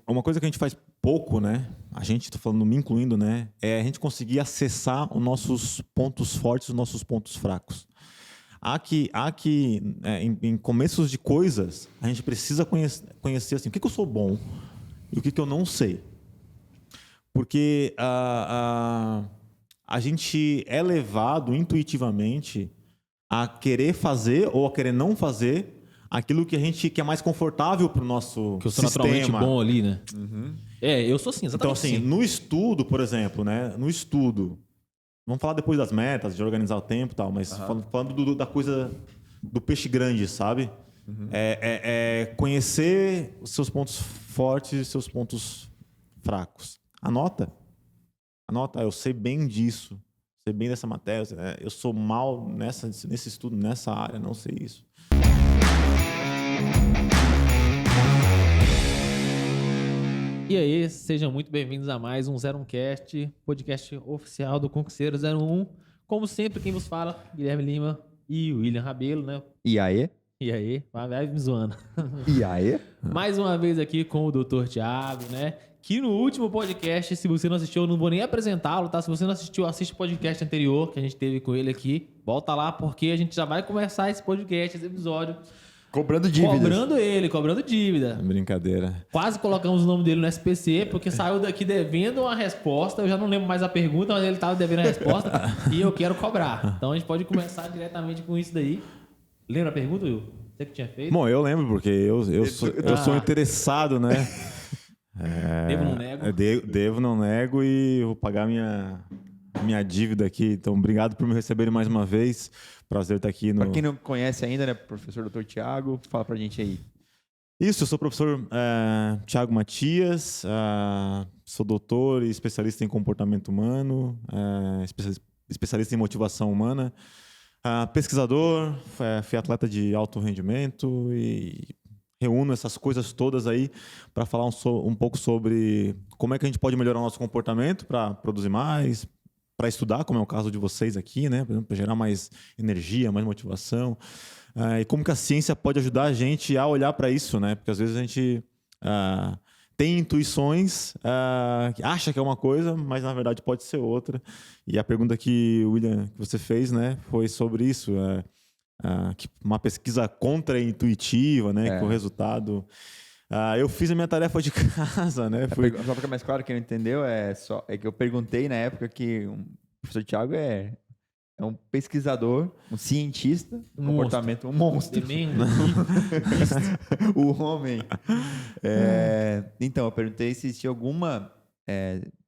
Uma coisa que a gente faz pouco, né? A gente, tô falando, me incluindo, né? É a gente conseguir acessar os nossos pontos fortes, os nossos pontos fracos. Em começos de coisas, a gente precisa conhecer assim, o que eu sou bom e o que eu não sei. Porque a gente é levado intuitivamente a querer fazer ou a querer não fazer aquilo que a gente que é mais confortável para o nosso Que eu sou sistema. naturalmente bom ali, né? Eu sou assim, Então, exatamente assim, assim. no estudo, por exemplo, né? No estudo, vamos falar depois das metas, de organizar o tempo e tal, mas falando da coisa do peixe grande, sabe? É conhecer os seus pontos fortes e seus pontos fracos. Anota, eu sei bem disso, sei bem dessa matéria, eu sou mal nesse estudo, nessa área, não sei isso. E aí, sejam muito bem-vindos a mais um 01Cast, podcast oficial do Concurseiro 01. Como sempre, quem vos fala, Guilherme Lima e William Rabelo, né? E aí? E aí, vai me zoando. E aí? Mais uma vez aqui com o Dr. Thiago, né? Que no último podcast, se você não assistiu, eu não vou nem apresentá-lo, tá? Se você não assistiu, assiste o podcast anterior que a gente teve com ele aqui. Volta lá, porque a gente já vai começar esse podcast, esse episódio. Cobrando dívidas. Cobrando dívida. Brincadeira. Quase colocamos o nome dele no SPC, porque saiu daqui devendo uma resposta. Eu já não lembro mais a pergunta, mas ele estava devendo a resposta e eu quero cobrar. Então a gente pode começar diretamente com isso daí. Lembra a pergunta, Will? Você que tinha feito? Bom, eu lembro, porque eu sou interessado, né? Devo, não nego. Devo, não nego e vou pagar minha dívida aqui. Então, obrigado por me receberem mais uma vez. Prazer estar aqui. Para quem não conhece ainda, né, professor Dr. Thiago, fala pra gente aí. Isso, eu sou o professor Thiago Matias, sou doutor e especialista em comportamento humano, especialista em motivação humana, pesquisador, fui atleta de alto rendimento e reúno essas coisas todas aí para falar um pouco sobre como é que a gente pode melhorar o nosso comportamento para produzir mais, para estudar, como é o caso de vocês aqui, né? Por exemplo, para gerar mais energia, mais motivação. E como que a ciência pode ajudar a gente a olhar para isso, né? Porque às vezes a gente tem intuições, acha que é uma coisa, mas na verdade pode ser outra. E a pergunta que, William, que você fez, né, foi sobre isso. Que uma pesquisa contra-intuitiva, né? Que o resultado... eu fiz a minha tarefa de casa, né? Só para ficar mais claro, quem não entendeu, é que eu perguntei na época que o professor Thiago é um pesquisador, um cientista, comportamento, um monstro. O homem. Então, eu perguntei se existia alguma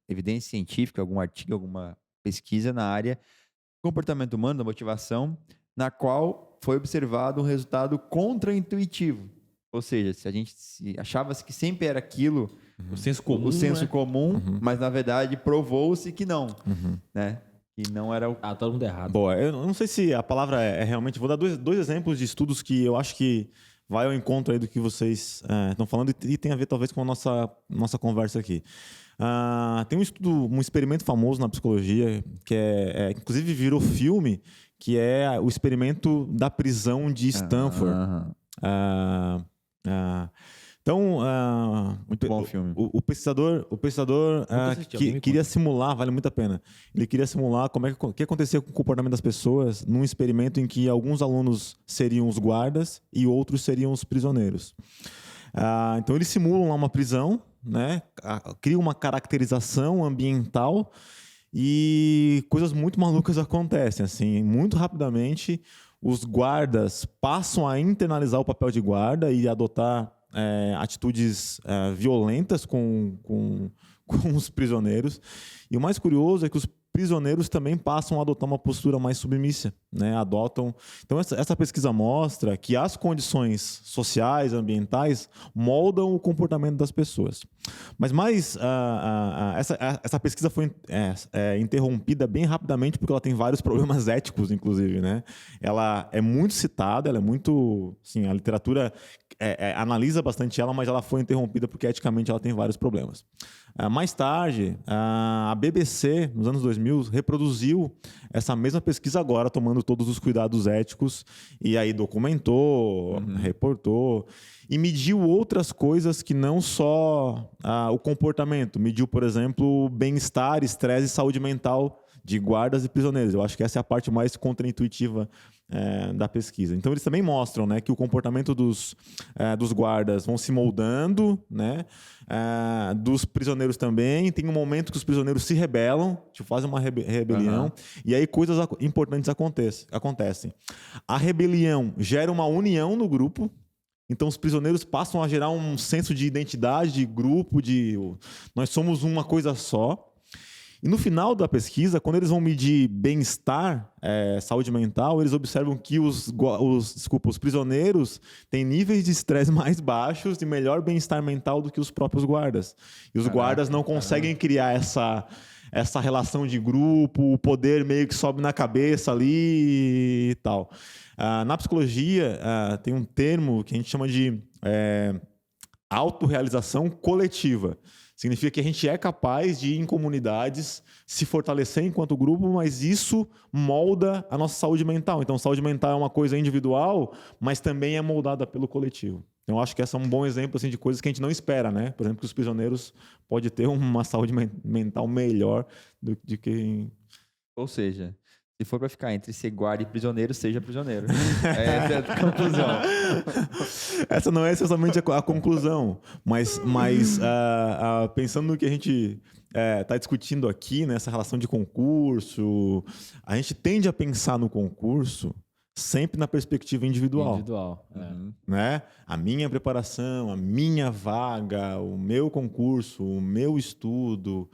evidência científica, algum artigo, alguma pesquisa na área do comportamento humano, da motivação, na qual foi observado um resultado contra-intuitivo. Ou seja, se a gente achava-se que sempre era aquilo, o senso comum, mas na verdade provou-se que não, né? Que não era o... todo mundo errado. Boa, eu não sei se a palavra é realmente... Vou dar dois exemplos de estudos que eu acho que vai ao encontro aí do que vocês estão falando e tem a ver talvez com a nossa conversa aqui. Tem um experimento famoso na psicologia que inclusive virou filme, que é o experimento da prisão de Stanford. Então, muito bom o filme. O pesquisador queria simular, vale muito a pena. Ele queria simular o que acontecia com o comportamento das pessoas num experimento em que alguns alunos seriam os guardas e outros seriam os prisioneiros. Então, eles simulam lá uma prisão, né? Criam uma caracterização ambiental e coisas muito malucas acontecem. Assim, muito rapidamente, os guardas passam a internalizar o papel de guarda e adotar atitudes violentas com os prisioneiros. E o mais curioso é que os prisioneiros também passam a adotar uma postura mais submissa, né? Adotam. Então, essa pesquisa mostra que as condições sociais, ambientais, moldam o comportamento das pessoas. Mas essa pesquisa foi interrompida bem rapidamente porque ela tem vários problemas éticos, inclusive, né? Ela é muito citada, ela é muito... Assim, a literatura analisa bastante ela, mas ela foi interrompida porque eticamente ela tem vários problemas. Mais tarde, a BBC, nos anos 2000, 2000, reproduziu essa mesma pesquisa agora, tomando todos os cuidados éticos, e aí documentou, reportou, e mediu outras coisas que não só o comportamento. Mediu, por exemplo, bem-estar, estresse e saúde mental de guardas e prisioneiros. Eu acho que essa é a parte mais contraintuitiva da pesquisa. Então, eles também mostram, né, que o comportamento dos guardas vão se moldando, né, dos prisioneiros também. Tem um momento que os prisioneiros se rebelam, tipo, fazem uma rebelião, e aí coisas importantes acontecem. A rebelião gera uma união no grupo. Então, os prisioneiros passam a gerar um senso de identidade, de grupo, nós somos uma coisa só. E no final da pesquisa, quando eles vão medir bem-estar, saúde mental, eles observam que os prisioneiros têm níveis de estresse mais baixos e melhor bem-estar mental do que os próprios guardas. E os guardas não conseguem criar essa relação de grupo, o poder meio que sobe na cabeça ali e tal. Na psicologia, tem um termo que a gente chama de autorrealização coletiva. Significa que a gente é capaz de, em comunidades, se fortalecer enquanto grupo, mas isso molda a nossa saúde mental. Então, saúde mental é uma coisa individual, mas também é moldada pelo coletivo. Então, eu acho que esse é um bom exemplo assim, de coisas que a gente não espera, né? Por exemplo, que os prisioneiros podem ter uma saúde mental melhor do que... Ou seja, se for para ficar entre ser guarda e prisioneiro, seja prisioneiro. Essa é a conclusão. Essa não é exatamente a conclusão, mas pensando no que a gente está discutindo aqui, nessa relação de concurso, a gente tende a pensar no concurso sempre na perspectiva individual. Né? A minha preparação, a minha vaga, o meu concurso, o meu estudo.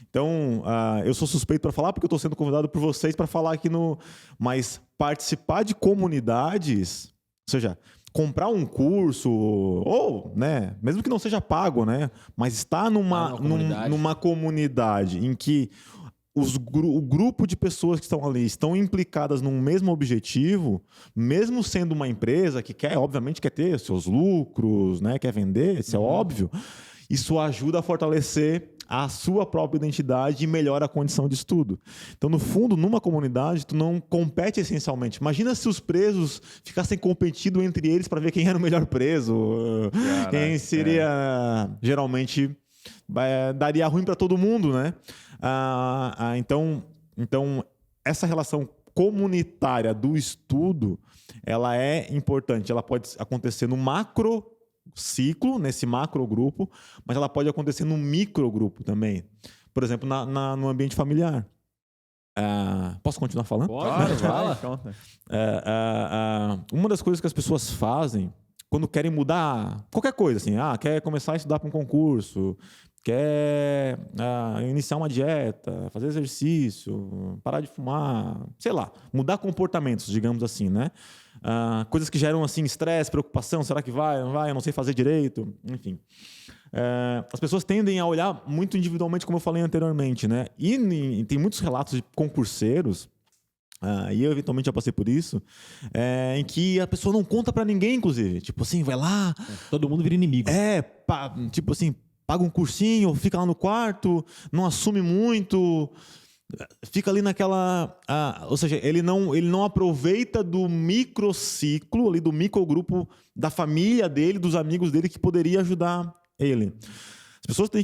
Então, eu sou suspeito para falar porque eu estou sendo convidado por vocês para falar aqui Mas participar de comunidades, ou seja, comprar um curso, ou, né, mesmo que não seja pago, né, mas estar numa comunidade em que o grupo de pessoas que estão ali estão implicadas num mesmo objetivo, mesmo sendo uma empresa que obviamente quer ter seus lucros, né, quer vender, isso é óbvio, isso ajuda a fortalecer a sua própria identidade e melhora a condição de estudo. Então, no fundo, numa comunidade, tu não compete essencialmente. Imagina se os presos ficassem competindo entre eles para ver quem era o melhor preso. Caraca, quem seria, geralmente, daria ruim para todo mundo, né? Então, essa relação comunitária do estudo, ela é importante. Ela pode acontecer no macro ciclo, nesse macro grupo, mas ela pode acontecer no microgrupo também. Por exemplo, no ambiente familiar. Posso continuar falando? Claro, fala. Uma das coisas que as pessoas fazem quando querem mudar qualquer coisa, assim, quer começar a estudar para um concurso, quer iniciar uma dieta, fazer exercício, parar de fumar, sei lá, mudar comportamentos, digamos assim, né? Coisas que geram assim estresse, preocupação, será que vai, não vai, eu não sei fazer direito, enfim. As pessoas tendem a olhar muito individualmente, como eu falei anteriormente, né? E tem muitos relatos de concurseiros, e eu eventualmente já passei por isso, em que a pessoa não conta pra ninguém, inclusive. Tipo assim, vai lá... Todo mundo vira inimigo. Tipo assim, paga um cursinho, fica lá no quarto, não assume muito... Fica ali naquela... ou seja, ele não aproveita do microciclo, ali do microgrupo da família dele, dos amigos dele, que poderia ajudar ele. As pessoas têm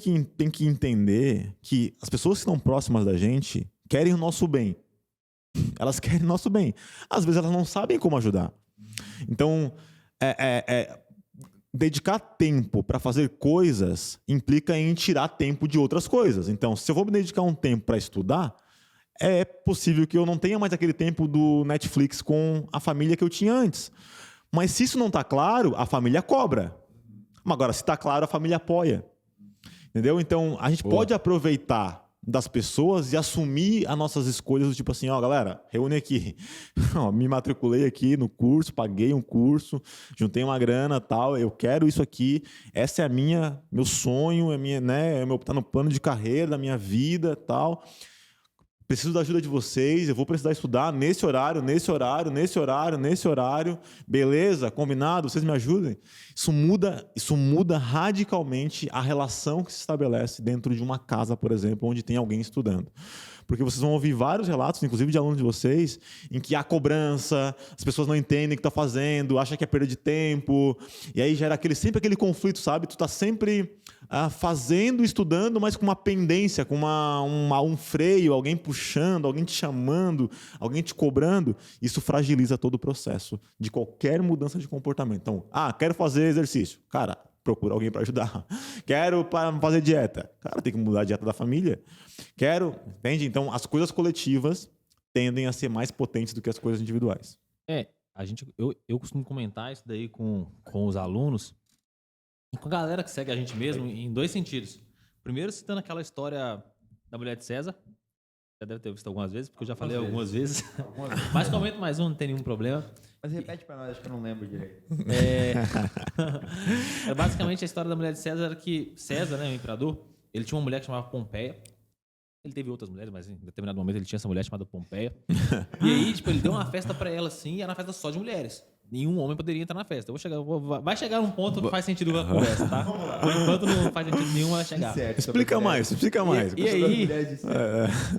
que entender que as pessoas que estão próximas da gente querem o nosso bem. Elas querem o nosso bem. Às vezes elas não sabem como ajudar. Então, dedicar tempo para fazer coisas implica em tirar tempo de outras coisas. Então, se eu vou me dedicar um tempo para estudar, é possível que eu não tenha mais aquele tempo do Netflix com a família que eu tinha antes. Mas se isso não está claro, a família cobra. Agora, se está claro, a família apoia. Entendeu? Então, a gente pode aproveitar das pessoas e assumir as nossas escolhas do tipo assim, galera, reúne aqui. Me matriculei aqui no curso, paguei um curso, juntei uma grana, tal, eu quero isso aqui, essa é meu sonho, tá no plano de carreira da minha vida, tal. Preciso da ajuda de vocês, eu vou precisar estudar nesse horário, beleza, combinado, vocês me ajudem. Isso muda radicalmente a relação que se estabelece dentro de uma casa, por exemplo, onde tem alguém estudando. porque vocês vão ouvir vários relatos, inclusive de alunos de vocês, em que há cobrança, as pessoas não entendem o que está fazendo, acham que é perda de tempo, e aí gera sempre aquele conflito, sabe? Tu está sempre fazendo, estudando, mas com uma pendência, com um freio, alguém puxando, alguém te chamando, alguém te cobrando. Isso fragiliza todo o processo de qualquer mudança de comportamento. Então, quero fazer exercício. Cara, procura alguém para ajudar. Quero fazer dieta. Cara, tem que mudar a dieta da família. Entende? Então, as coisas coletivas tendem a ser mais potentes do que as coisas individuais. Eu costumo comentar isso daí com os alunos e com a galera que segue a gente mesmo em dois sentidos. Primeiro, citando aquela história da mulher de César. Já deve ter visto algumas vezes, porque eu já falei algumas vezes. Mas comento mais um, não tem nenhum problema. Mas repete pra nós, acho que eu não lembro direito. Basicamente, a história da mulher de César era que César, né, o imperador, ele tinha uma mulher que chamava Pompeia. Ele teve outras mulheres, mas em determinado momento ele tinha essa mulher chamada Pompeia. E aí, ele deu uma festa pra ela, assim, e era uma festa só de mulheres. Nenhum homem poderia entrar na festa. Vai chegar um ponto que faz sentido a conversa, tá? Por enquanto não faz sentido nenhum, vai chegar. Certo, Explica mais.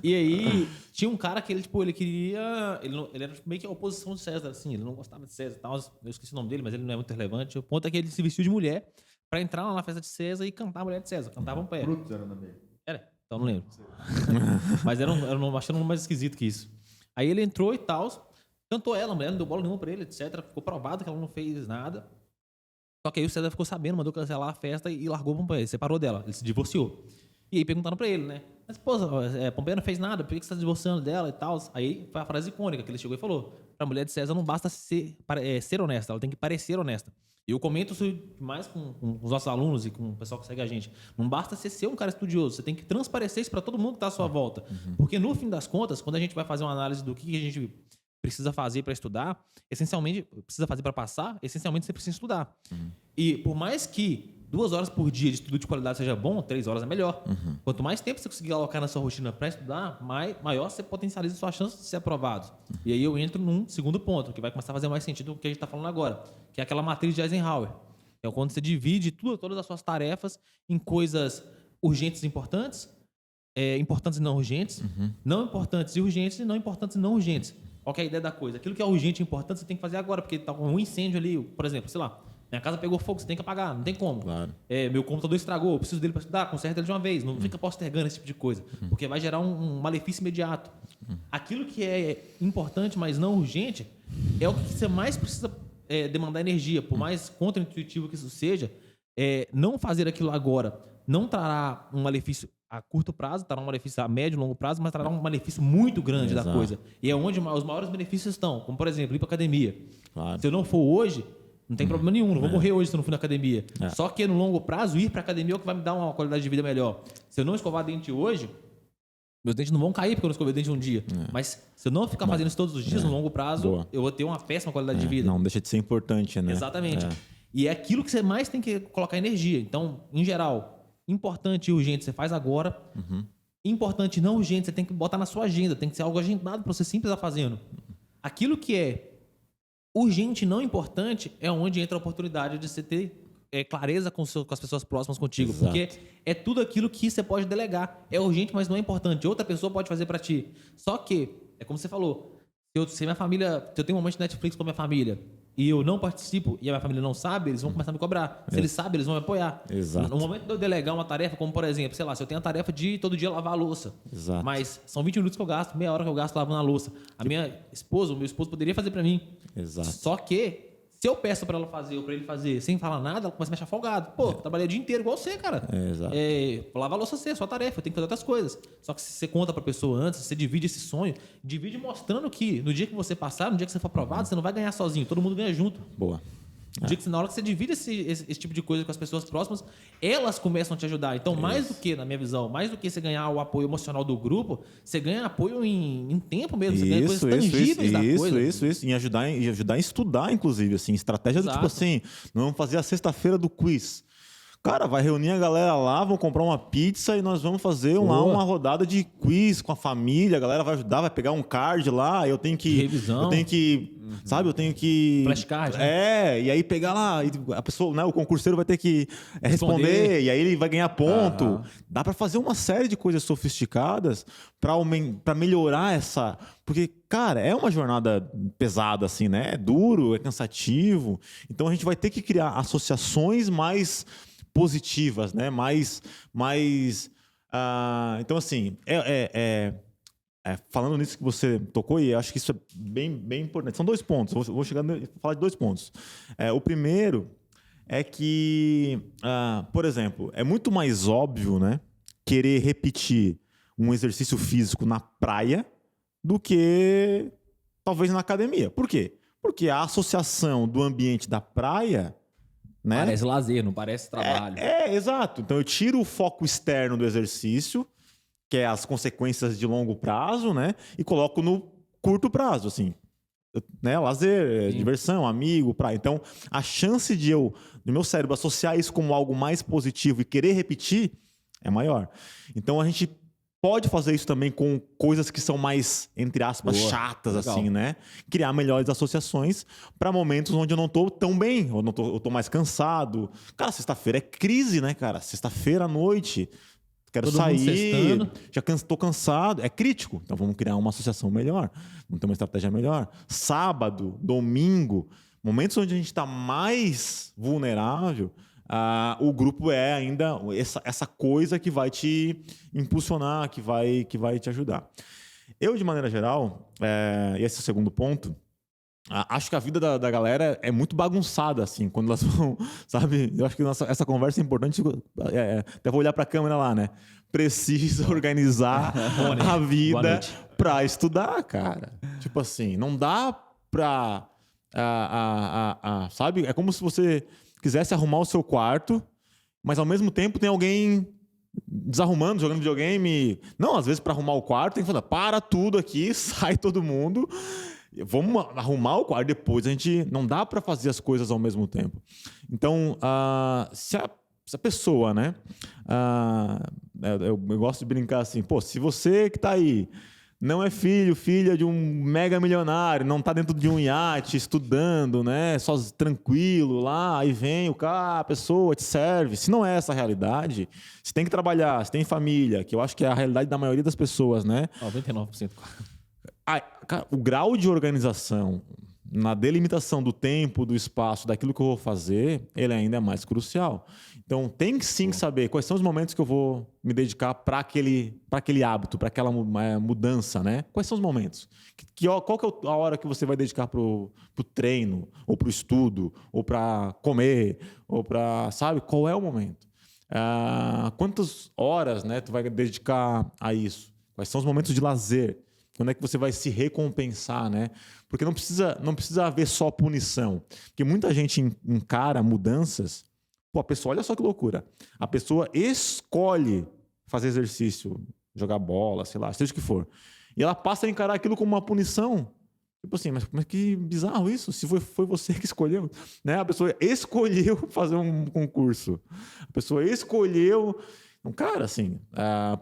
E aí, tinha um cara que ele queria... Ele era meio que a oposição de César, assim. Ele não gostava de César e tal. Eu esqueci o nome dele, mas ele não é muito relevante. O ponto é que ele se vestiu de mulher pra entrar lá na festa de César e cantar a mulher de César. Cantava um pé. Brutus era o nome dele. Era? Então não lembro. Mas achando um mais esquisito que isso. Aí ele entrou e tal... Cantou ela, a mulher não deu bola nenhuma pra ele, etc. Ficou provado que ela não fez nada. Só que aí o César ficou sabendo, mandou cancelar a festa e largou o Pompeia. Separou dela, ele se divorciou. E aí perguntaram pra ele, né? Mas, pô, Pompeia não fez nada, por que você tá se divorciando dela e tal? Aí foi a frase icônica que ele chegou e falou: pra mulher de César não basta ser honesta, ela tem que parecer honesta. E eu comento isso mais com os nossos alunos e com o pessoal que segue a gente. Não basta ser um cara estudioso, você tem que transparecer isso pra todo mundo que tá à sua volta. Porque no fim das contas, quando a gente vai fazer uma análise do que a gente precisa fazer para estudar, essencialmente, precisa fazer para passar, essencialmente você precisa estudar. E por mais que 2 horas por dia de estudo de qualidade seja bom, 3 horas é melhor. Quanto mais tempo você conseguir alocar na sua rotina para estudar, maior você potencializa a sua chance de ser aprovado. E aí eu entro num segundo ponto, que vai começar a fazer mais sentido do que a gente está falando agora, que é aquela matriz de Eisenhower. É quando você divide todas as suas tarefas em coisas urgentes e importantes, importantes e não urgentes, não importantes e urgentes e não importantes e não urgentes. Qual que é a ideia da coisa? Aquilo que é urgente e importante você tem que fazer agora, porque tá com um incêndio ali, por exemplo, sei lá, minha casa pegou fogo, você tem que apagar, não tem como. Claro. Meu computador estragou, eu preciso dele para estudar, conserta ele de uma vez, não fica postergando esse tipo de coisa, porque vai gerar um malefício imediato. Aquilo que é importante, mas não urgente, é o que você mais precisa demandar energia, por mais contra-intuitivo que isso seja, não fazer aquilo agora não trará um malefício a curto prazo, trará um malefício a médio e longo prazo, mas trará um malefício muito grande Exato. da coisa. E é onde os maiores benefícios estão, como por exemplo, ir para academia. Claro. Se eu não for hoje, não tem problema nenhum, não vou morrer hoje se eu não for na academia. Só que no longo prazo, ir para academia é o que vai me dar uma qualidade de vida melhor. Se eu não escovar dente hoje, meus dentes não vão cair porque eu não escovei dente um dia. Mas se eu não ficar fazendo isso todos os dias, no longo prazo, eu vou ter uma péssima qualidade de vida. Não deixa de ser importante, né? Exatamente. E é aquilo que você mais tem que colocar energia. Então, em geral, importante e urgente você faz agora. Importante e não urgente você tem que botar na sua agenda. Tem que ser algo agendado para você sempre estar fazendo. Aquilo que é urgente e não importante é onde entra a oportunidade de você ter clareza com as pessoas próximas contigo. Exato. Porque é tudo aquilo que você pode delegar. É urgente, mas não é importante. Outra pessoa pode fazer para ti. Só que, é como você falou, se minha família, se eu tenho um momento de Netflix com a minha família e eu não participo e a minha família não sabe, eles vão começar a me cobrar. Se eles sabem, eles vão me apoiar. Exato. No momento de eu delegar uma tarefa, como por exemplo, sei lá, se eu tenho a tarefa de todo dia lavar a louça. Exato. Mas são 20 minutos que eu gasto, meia hora que eu gasto lavando a louça. A minha esposa, o meu esposo poderia fazer para mim. Exato. Só que se eu peço para ela fazer ou para ele fazer sem falar nada, ela começa a me achar folgado. Pô, trabalhei o dia inteiro igual você, cara. Exato. Lavar a louça é sua tarefa, eu tenho que fazer outras coisas. Só que se você conta pra pessoa antes, você divide esse sonho, divide mostrando que no dia que você passar, no dia que você for aprovado, você não vai ganhar sozinho, todo mundo ganha junto. Boa. No dia que, na hora que você divide esse tipo de coisa com as pessoas próximas, elas começam a te ajudar. Então, mais do que, na minha visão, mais do que você ganhar o apoio emocional do grupo, você ganha apoio em tempo mesmo. Você ganha coisas tangíveis da coisa. Isso. Em ajudar a estudar, inclusive, assim, estratégia do Exato. tipo assim, não vamos fazer a sexta-feira do quiz. Cara, vai reunir a galera lá, vão comprar uma pizza e nós vamos fazer lá Boa. uma rodada de quiz com a família. A galera vai ajudar, vai pegar um card lá. Eu tenho que. Revisão. Eu tenho que. Sabe? Eu tenho que. Flashcard, né? E aí pegar lá. E a pessoa, né, o concurseiro vai ter que responder. E aí ele vai ganhar ponto. Aham. Dá pra fazer uma série de coisas sofisticadas pra melhorar essa. Porque, cara, é uma jornada pesada, assim, né? É duro, é cansativo. Então a gente vai ter que criar associações mais positivas, né? Então, assim, falando nisso que você tocou, e acho que isso é bem importante. São 2 pontos. Vou chegar a falar de 2 pontos. O primeiro é que, por exemplo, é muito mais óbvio, né, querer repetir um exercício físico na praia do que talvez na academia. Por quê? Porque a associação do ambiente da praia, né? Parece lazer, não parece trabalho. Exato. Então eu tiro o foco externo do exercício, que é as consequências de longo prazo, né? E coloco no curto prazo, assim. Né? Lazer, diversão, amigo, praia. Então, a chance de meu cérebro associar isso como algo mais positivo e querer repetir é maior. Então, a gente pode fazer isso também com coisas que são mais, entre aspas, Boa. chatas, Legal. assim, né? Criar melhores associações para momentos onde eu não tô tão bem, ou eu tô mais cansado. Cara, sexta-feira é crise, né, cara? Sexta-feira à noite, quero Todo mundo sair, sextando. tô cansado. É crítico. Então vamos criar uma associação melhor, vamos ter uma estratégia melhor. Sábado, domingo, momentos onde a gente está mais vulnerável, o grupo é ainda essa coisa que vai te impulsionar, que vai te ajudar. Eu, de maneira geral, e esse é o segundo ponto, acho que a vida da galera é muito bagunçada, assim, quando elas vão, sabe? Eu acho que essa conversa é importante, até vou olhar para a câmera lá, né? Precisa organizar a vida para estudar, cara. Tipo assim, não dá para... sabe? É como se você quisesse arrumar o seu quarto, mas ao mesmo tempo tem alguém desarrumando, jogando videogame. Não, às vezes para arrumar o quarto tem que falar, para tudo aqui, sai todo mundo, vamos arrumar o quarto, depois a gente... Não dá para fazer as coisas ao mesmo tempo. Então, se a pessoa, né? Eu gosto de brincar assim, pô, se você que tá aí não é filha de um mega milionário, não tá dentro de um iate estudando, né? Só tranquilo lá, aí vem a pessoa te serve. Se não é essa a realidade, você tem que trabalhar, você tem família, que eu acho que é a realidade da maioria das pessoas, né? 99%. Cara, o grau de organização na delimitação do tempo, do espaço, daquilo que eu vou fazer, ele ainda é mais crucial. Então, tem que sim saber quais são os momentos que eu vou me dedicar para aquele hábito, para aquela mudança, né? Quais são os momentos? Qual que é a hora que você vai dedicar para o treino, ou para o estudo, ou para comer, ou para... Sabe? Qual é o momento? Quantas horas, né, tu vai dedicar a isso? Quais são os momentos de lazer? Quando é que você vai se recompensar, né? Porque não precisa haver só punição. Porque muita gente encara mudanças... Pô, a pessoa, olha só que loucura. A pessoa escolhe fazer exercício, jogar bola, sei lá, seja o que for. E ela passa a encarar aquilo como uma punição. Tipo assim, mas que bizarro isso. Se foi você que escolheu, né? A pessoa escolheu fazer um concurso. A pessoa escolheu... Cara, assim,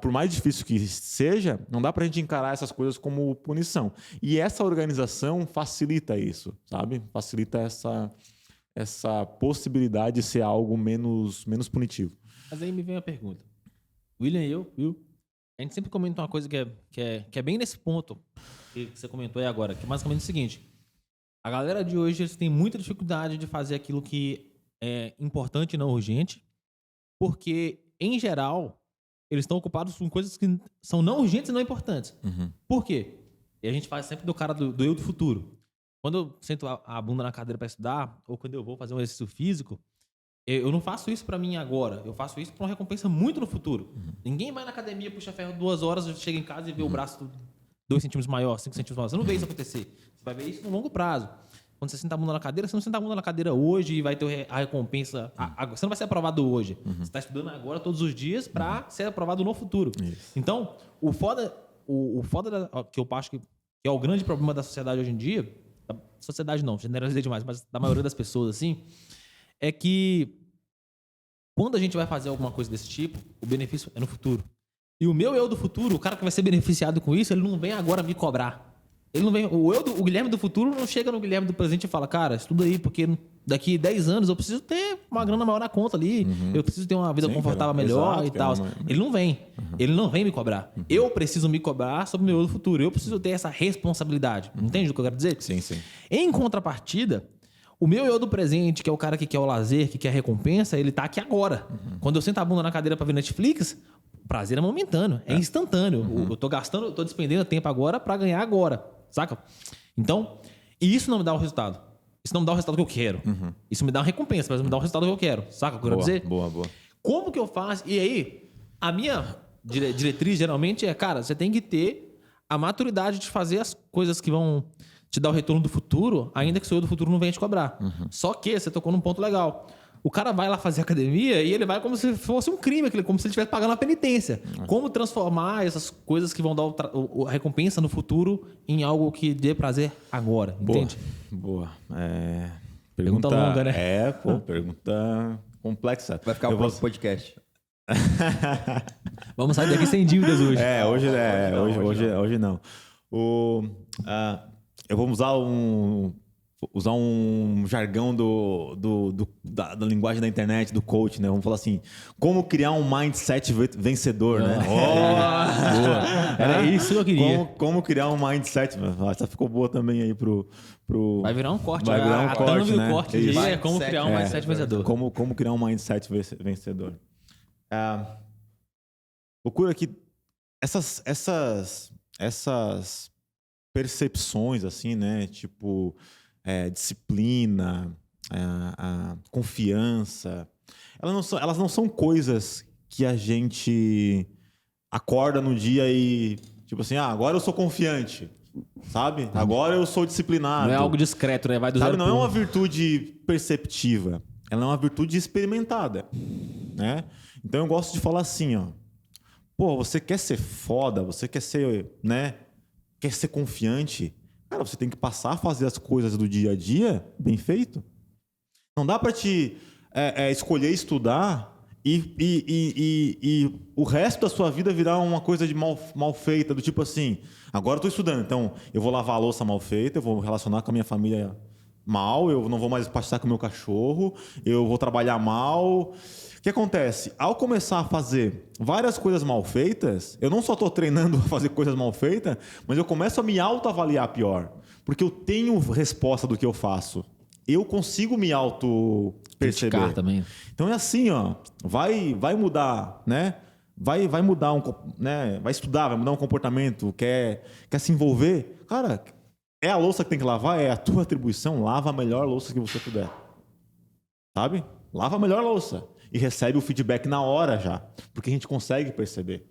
por mais difícil que seja, não dá pra gente encarar essas coisas como punição. E essa organização facilita isso, sabe? Facilita essa possibilidade de ser algo menos punitivo. Mas aí me vem a pergunta. William e eu, viu? A gente sempre comenta uma coisa que é bem nesse ponto que você comentou aí agora, que é basicamente o seguinte. A galera de hoje eles têm muita dificuldade de fazer aquilo que é importante e não urgente, porque, em geral, eles estão ocupados com coisas que são não urgentes e não importantes. Uhum. Por quê? E a gente faz sempre do cara do eu do futuro. Quando eu sento a bunda na cadeira para estudar, ou quando eu vou fazer um exercício físico, eu não faço isso para mim agora. Eu faço isso para uma recompensa muito no futuro. Uhum. Ninguém vai na academia, puxa ferro 2 horas, chega em casa e vê o braço 2 centímetros maior, 5 centímetros maior. Você não vê isso acontecer. Você vai ver isso no longo prazo. Quando você senta a bunda na cadeira, você não senta a bunda na cadeira hoje e vai ter a recompensa. Você não vai ser aprovado hoje. Você está estudando agora todos os dias para ser aprovado no futuro. Isso. Então, o foda que eu acho que é o grande problema da sociedade hoje em dia, da sociedade não, generalizei demais, mas da maioria das pessoas, assim, é que quando a gente vai fazer alguma coisa desse tipo, o benefício é no futuro. E o meu eu do futuro, o cara que vai ser beneficiado com isso, ele não vem agora me cobrar. Ele não vem, o Guilherme do futuro não chega no Guilherme do presente e fala, cara, estuda aí, porque daqui 10 anos eu preciso ter uma grana maior na conta ali, eu preciso ter uma vida confortável melhor e tal. Ele não vem. Ele não vem me cobrar. Eu preciso me cobrar sobre o meu eu do futuro. Eu preciso ter essa responsabilidade. Entende o que eu quero dizer? Sim, sim. Em contrapartida, o meu eu do presente, que é o cara que quer o lazer, que quer a recompensa, ele tá aqui agora. Quando eu sento a bunda na cadeira pra ver Netflix, o prazer é momentâneo, é instantâneo. Eu tô gastando, eu tô despendendo tempo agora pra ganhar agora, saca? Então, e isso não me dá o resultado. Isso não me dá o resultado que eu quero. Isso me dá uma recompensa, mas não me dá o resultado que eu quero. Saca o que eu quero dizer? Boa. Como que eu faço? E aí, a minha diretriz geralmente é, cara, você tem que ter a maturidade de fazer as coisas que vão te dar o retorno do futuro, ainda que o seu do futuro não venha te cobrar. Só que você tocou num ponto legal. O cara vai lá fazer academia e ele vai como se fosse um crime, como se ele estivesse pagando uma penitência. Como transformar essas coisas que vão dar a recompensa no futuro em algo que dê prazer agora, entende? Boa. Pergunta longa, né? Pergunta complexa. Vai ficar o próximo podcast. Vamos sair daqui sem dívidas hoje. Hoje não. Eu vou usar um jargão da linguagem da internet, do coach, né? Vamos falar assim, como criar um mindset vencedor, né? Boa. Era isso que eu queria. Como criar um mindset... Essa ficou boa também aí pro... Vai virar um corte. Vai virar um corte, né? Do corte Isso. é como criar um mindset vencedor. Como criar um mindset vencedor. Procura que essas percepções, assim, né? Tipo... disciplina, confiança. Elas não são coisas que a gente acorda no dia e, tipo assim, agora eu sou confiante, sabe? Agora eu sou disciplinado. Não é algo discreto, né? Vai do zero. Não é uma virtude perceptiva. Ela é uma virtude experimentada, né? Então eu gosto de falar assim, ó. Pô, você quer ser foda, você quer ser, né? Quer ser confiante. Cara, você tem que passar a fazer as coisas do dia a dia bem feito. Não dá para te escolher estudar e o resto da sua vida virar uma coisa de mal feita, do tipo assim, agora eu estou estudando, então eu vou lavar a louça mal feita, eu vou relacionar com a minha família mal, eu não vou mais passear com o meu cachorro, eu vou trabalhar mal... O que acontece? Ao começar a fazer várias coisas mal feitas, eu não só estou treinando a fazer coisas mal feitas, mas eu começo a me autoavaliar pior. Porque eu tenho resposta do que eu faço. Eu consigo me auto-perceber. Também. Então é assim, ó. Vai mudar, né? Vai mudar né? Vai estudar, vai mudar um comportamento, quer se envolver. Cara, é a louça que tem que lavar, é a tua atribuição. Lava a melhor louça que você puder. Sabe? Lava a melhor louça. E recebe o feedback na hora já, porque a gente consegue perceber.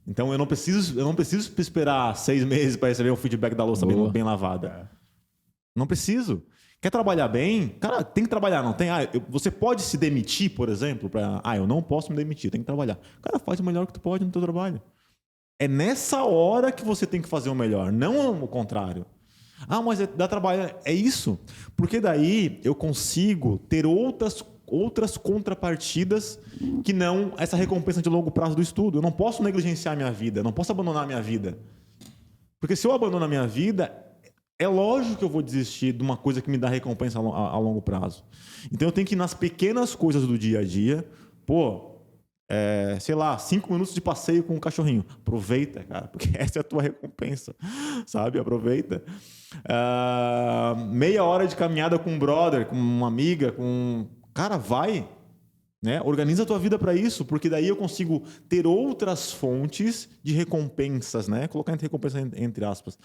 Então eu não preciso esperar 6 meses para receber um feedback da louça bem lavada. Não preciso. Quer trabalhar bem? Cara, tem que trabalhar, não tem? Você pode se demitir, por exemplo, eu não posso me demitir, tem que trabalhar. Cara, faz o melhor que tu pode no teu trabalho. É nessa hora que você tem que fazer o melhor, não o contrário. Mas dá trabalho. É isso. Porque daí eu consigo ter outras contrapartidas que não essa recompensa de longo prazo do estudo. Eu não posso negligenciar a minha vida, eu não posso abandonar a minha vida. Porque se eu abandono a minha vida, é lógico que eu vou desistir de uma coisa que me dá recompensa a longo prazo. Então eu tenho que ir nas pequenas coisas do dia a dia, sei lá, 5 minutos de passeio com o cachorrinho. Aproveita, cara, porque essa é a tua recompensa, sabe? Aproveita. Meia hora de caminhada com um brother, com uma amiga, Cara, vai, né? Organiza a tua vida para isso, porque daí eu consigo ter outras fontes de recompensas, né? Colocar recompensa entre aspas,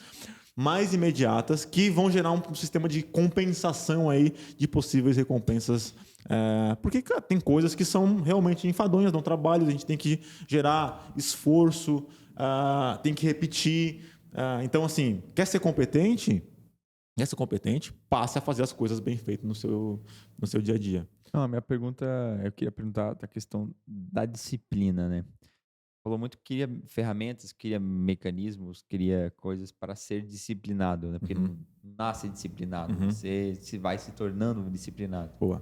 mais imediatas, que vão gerar um sistema de compensação aí de possíveis recompensas. Porque, cara, tem coisas que são realmente enfadonhas, dão trabalho, a gente tem que gerar esforço, tem que repetir. Então, assim, quer ser competente? Passe a fazer as coisas bem feitas no seu dia a dia. Não, a minha pergunta, eu queria perguntar da questão da disciplina, né? Falou muito que queria ferramentas, queria mecanismos, queria coisas para ser disciplinado, né? Porque não nasce disciplinado, você se vai se tornando disciplinado. Boa.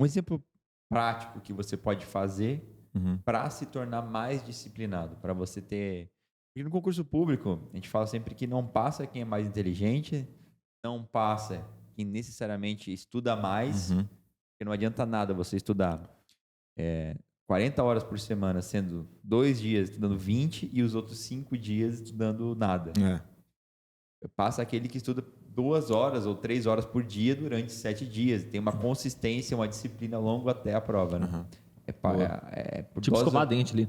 Um exemplo prático que você pode fazer Uhum. para se tornar mais disciplinado, para você ter... Porque no concurso público, a gente fala sempre que não passa quem é mais inteligente, não passa quem necessariamente estuda mais, Uhum. porque não adianta nada você estudar 40 horas por semana, sendo 2 dias estudando 20 e os outros 5 dias estudando nada. É. Passa aquele que estuda 2 horas ou 3 horas por dia durante 7 dias. Tem uma consistência, uma disciplina longa até a prova, né? Uhum. Por Tipo dose- escovar dente ali.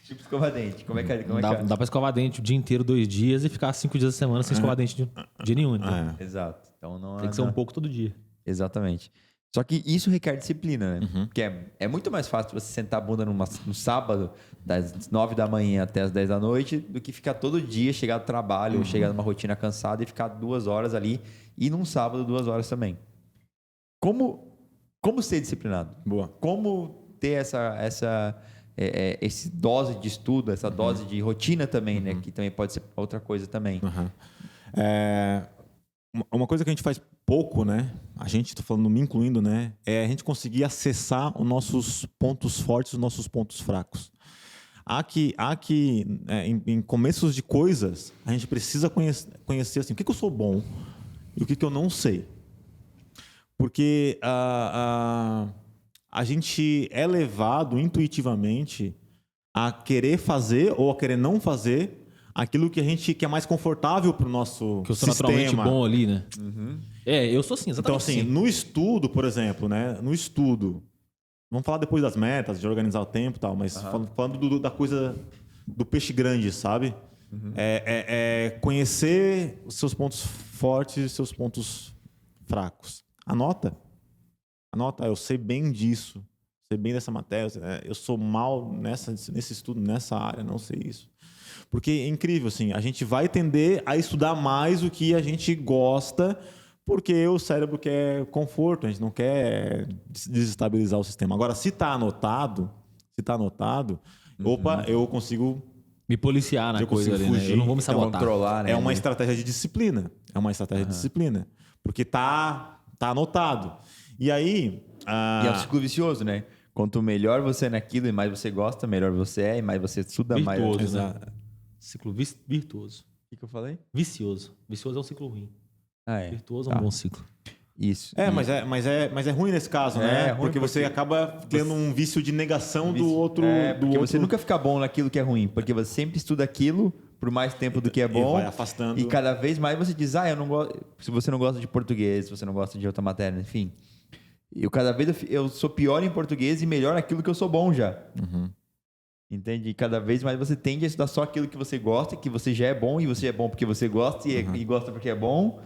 Tipo escovar dente. Como é que é? Não dá pra escovar dente o dia inteiro, 2 dias, e ficar 5 dias da semana sem escovar dente de dia nenhum. Então. É. Exato. Então não Tem que ser um pouco todo dia. Exatamente. Só que isso requer disciplina, né? Uhum. Porque é muito mais fácil você sentar a bunda no sábado, das 9 da manhã até as 10 da noite, do que ficar todo dia, chegar do trabalho, ou chegar numa rotina cansada e ficar 2 horas ali, e num sábado 2 horas também. Como ser disciplinado? Boa. Como ter esse dose de estudo, essa dose de rotina também, né? Que também pode ser outra coisa também. Uhum. Uma coisa que a gente faz pouco, né? A gente, tô falando, me incluindo, né? É a gente conseguir acessar os nossos pontos fortes, os nossos pontos fracos. Há que em começos de coisas, a gente precisa conhecer assim, o que eu sou bom e o que eu não sei. Porque a gente é levado intuitivamente a querer fazer ou a querer não fazer aquilo que é mais confortável para o nosso Que eu sou sistema. naturalmente bom ali, né? Eu sou sim, Então, exatamente assim, assim. no estudo, por exemplo, né? No estudo, vamos falar depois das metas, de organizar o tempo e tal, mas falando da coisa do peixe grande, sabe? É conhecer os seus pontos fortes e os seus pontos fracos. Anota, eu sei bem disso, sei bem dessa matéria, eu sou mal nesse estudo, nessa área, não sei isso. Porque é incrível, assim, a gente vai tender a estudar mais o que a gente gosta, porque o cérebro quer conforto, a gente não quer desestabilizar o sistema. Agora, se está anotado, opa, eu consigo Me policiar na eu coisa consigo ali, né? fugir, Eu não vou me sabotar. Controlar, né? É uma estratégia de disciplina. Porque tá anotado. E aí... E é um ciclo vicioso, né? Quanto melhor você é naquilo e mais você gosta, melhor você é e mais você estuda, mais... Virtuoso, né? Exato. Ciclo virtuoso. O que eu falei? Vicioso. Vicioso é um ciclo ruim. Ah, é. Virtuoso é um bom ciclo. Isso. Mas é ruim nesse caso, né? É ruim porque você acaba tendo um vício de negação do outro. Porque você nunca fica bom naquilo que é ruim, porque você sempre estuda aquilo por mais tempo do que é bom. E vai afastando. E cada vez mais você diz, eu não gosto. Se você não gosta de português, se você não gosta de outra matéria, enfim. Cada vez eu sou pior em português e melhor naquilo que eu sou bom já. Entende? E cada vez mais você tende a estudar só aquilo que você gosta, que você já é bom, e você é bom porque você gosta, e gosta porque é bom.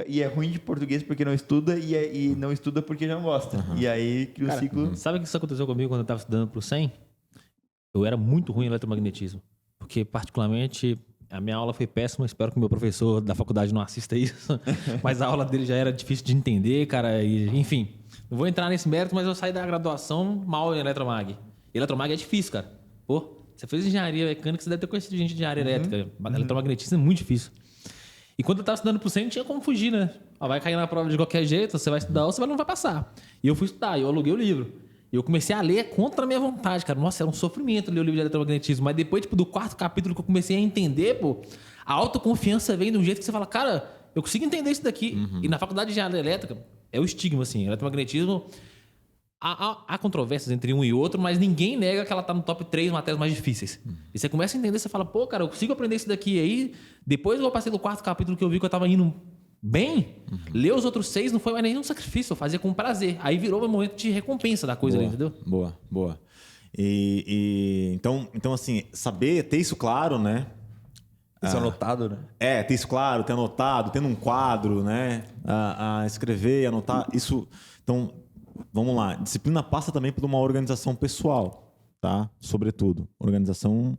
E é ruim de português porque não estuda e não estuda porque já não gosta. E aí cria o ciclo. Sabe o que isso aconteceu comigo quando eu estava estudando para o 100? Eu era muito ruim em eletromagnetismo. Porque, particularmente, a minha aula foi péssima. Espero que o meu professor da faculdade não assista isso. Mas a aula dele já era difícil de entender, cara. Enfim, não vou entrar nesse mérito, mas eu saí da graduação mal em eletromag. E eletromag é difícil, cara. Pô, você fez engenharia mecânica, você deve ter conhecido gente de engenharia elétrica. Eletromagnetismo é muito difícil. E quando eu estava estudando pro 100, não tinha como fugir, né? Vai cair na prova de qualquer jeito, você vai estudar ou você não vai passar. E eu fui estudar, eu aluguei o livro. E eu comecei a ler contra a minha vontade, cara. Nossa, era um sofrimento ler o livro de eletromagnetismo. Mas depois, do 4º capítulo que eu comecei a entender, a autoconfiança vem de um jeito que você fala, cara, eu consigo entender isso daqui. E na faculdade de engenharia elétrica, é o estigma, assim. Eletromagnetismo, há controvérsias entre um e outro, mas ninguém nega que ela tá no top 3 matérias mais difíceis. E você começa a entender, você fala, cara, eu consigo aprender isso daqui. E aí, depois eu passei do 4º capítulo que eu vi que eu tava indo bem, ler os outros 6 não foi mais nenhum sacrifício, eu fazia com prazer. Aí virou um momento de recompensa da coisa ali, entendeu? Boa. Então, assim, ter isso claro, né? Isso anotado, né? Ter isso claro, ter anotado, tendo um quadro, né? A escrever, anotar, isso... Então, vamos lá. Disciplina passa também por uma organização pessoal, tá? Sobretudo, organização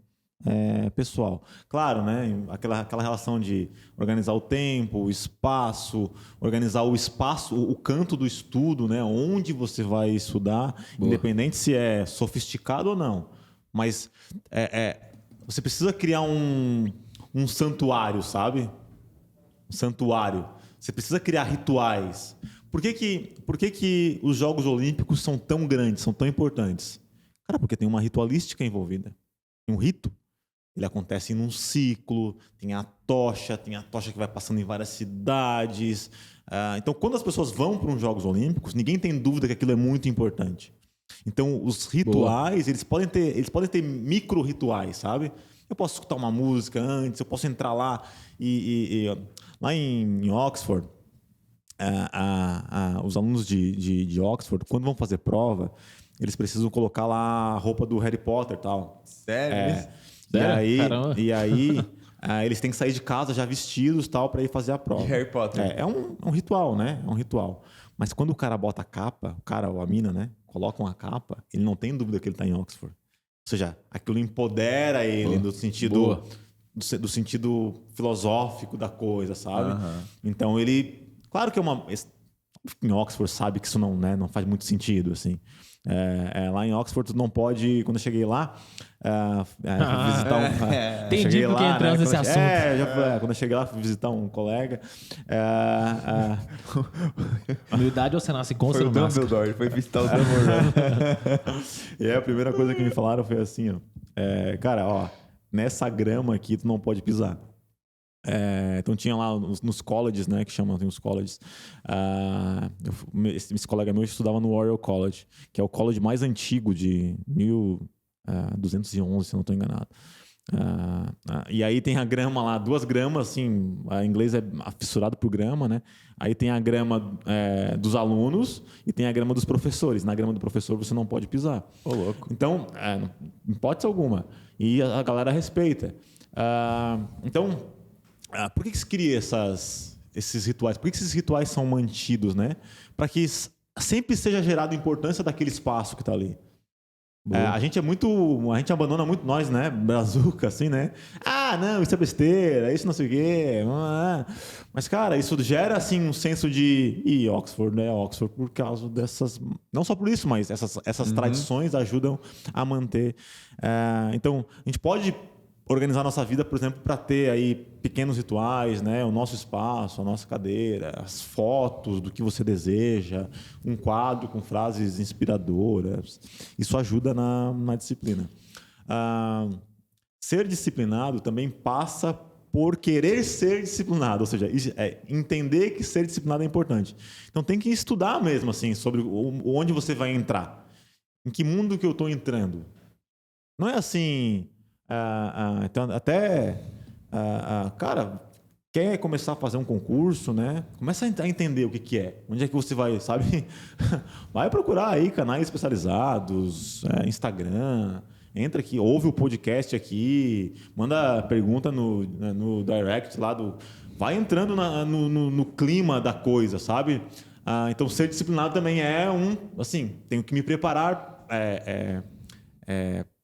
pessoal. Claro, né? Aquela relação de organizar o tempo, o espaço, organizar o canto do estudo, né? Onde você vai estudar, independente se é sofisticado ou não. Mas você precisa criar um santuário, sabe? Um santuário. Você precisa criar rituais. Por que que os Jogos Olímpicos são tão grandes, são tão importantes? Cara, porque tem uma ritualística envolvida. Tem um rito. Ele acontece num ciclo, tem a tocha que vai passando em várias cidades. Então, quando as pessoas vão para os Jogos Olímpicos, ninguém tem dúvida que aquilo é muito importante. Então, os rituais, eles podem ter micro-rituais, sabe? Eu posso escutar uma música antes, eu posso entrar lá lá em Oxford, os alunos de Oxford, quando vão fazer prova, eles precisam colocar lá a roupa do Harry Potter e tal. Sério? E aí eles têm que sair de casa já vestidos tal para ir fazer a prova. Harry Potter. É um ritual, né? É um ritual. Mas quando o cara bota a capa, o cara ou a mina, né? Colocam a capa, ele não tem dúvida que ele está em Oxford. Ou seja, aquilo empodera ele do sentido filosófico da coisa, sabe? Então ele... Claro que em Oxford sabe que isso não faz muito sentido, assim. Lá em Oxford, tu não pode... Quando eu cheguei lá, visitar um... Entendi porque entramos nesse assunto. Quando eu cheguei lá, fui visitar um colega. Humildade ou você nasce com Foi o Dumbledore, foi visitar o Dumbledore. E aí a primeira coisa que me falaram foi assim, ó. Cara, ó, nessa grama aqui tu não pode pisar. Então tinha lá nos colleges, né, que chamam, tem os colleges. Esse colega meu estudava no Oriel College, que é o college mais antigo de 1211, se eu não estou enganado. E aí tem a grama lá, 2 gramas, assim, em inglês é fissurado por grama, né? Aí tem a grama dos alunos e tem a grama dos professores. Na grama do professor você não pode pisar. Ô, louco. Então, em hipótese alguma. E a galera respeita. Então, por que se cria esses rituais? Por que esses rituais são mantidos, né? Para que sempre seja gerada importância daquele espaço que está ali. A gente abandona muito nós, né? Brazuca, assim, né? Não, isso é besteira, isso não sei o quê. Mas, cara, isso gera, assim, um senso de... Oxford, né? Oxford por causa dessas... Não só por isso, mas essas tradições ajudam a manter... Então, a gente pode organizar nossa vida, por exemplo, para ter aí pequenos rituais, né? O nosso espaço, a nossa cadeira, as fotos do que você deseja, um quadro com frases inspiradoras. Isso ajuda na disciplina. Ser disciplinado também passa por querer ser disciplinado, ou seja, entender que ser disciplinado é importante. Então tem que estudar mesmo assim sobre onde você vai entrar, em que mundo que eu estou entrando. Não é assim... então, cara, quer começar a fazer um concurso, né? Começa a entender o que é. Onde é que você vai, sabe? Vai procurar aí canais especializados, Instagram. Entra aqui, ouve o podcast aqui, manda pergunta no direct lá vai entrando no clima da coisa, sabe? Então, ser disciplinado também assim, tenho que me preparar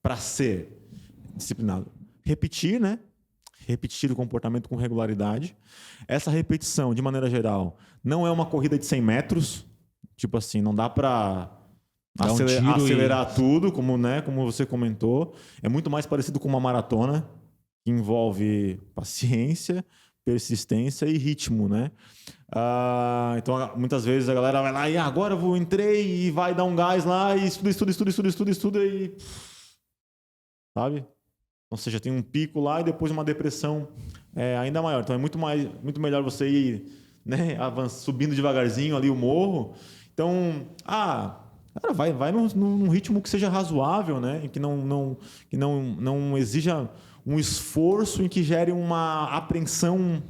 para ser disciplinado. Repetir, né? Repetir o comportamento com regularidade. Essa repetição, de maneira geral, não é uma corrida de 100 metros. Tipo assim, não dá para acelerar tudo, como você comentou. É muito mais parecido com uma maratona, que envolve paciência, persistência e ritmo, né? Então, muitas vezes a galera vai lá e agora eu entrei e vai dar um gás lá e estuda e... Sabe? Ou seja, tem um pico lá e depois uma depressão ainda maior. Então é muito melhor você ir, né, subindo devagarzinho ali o morro. Então, cara, vai num ritmo que seja razoável, né? E que não exija um esforço em que gere uma apreensão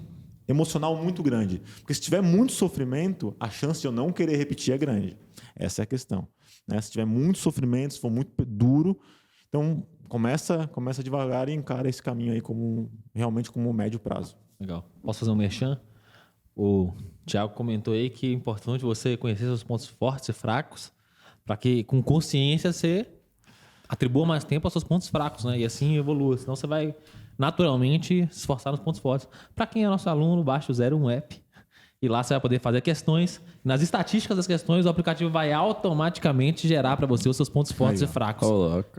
emocional muito grande. Porque se tiver muito sofrimento, a chance de eu não querer repetir é grande. Essa é a questão, né? Se tiver muito sofrimento, se for muito duro, então começa devagar e encara esse caminho aí realmente como um médio prazo. Legal. Posso fazer um merchan? O Thiago comentou aí que é importante você conhecer seus pontos fortes e fracos para que, com consciência, você atribua mais tempo aos seus pontos fracos, né? E assim evolua. Senão você vai naturalmente se esforçar nos pontos fortes. Para quem é nosso aluno, baixa o 01 App. E lá você vai poder fazer questões. Nas estatísticas das questões, o aplicativo vai automaticamente gerar para você os seus pontos fortes e fracos.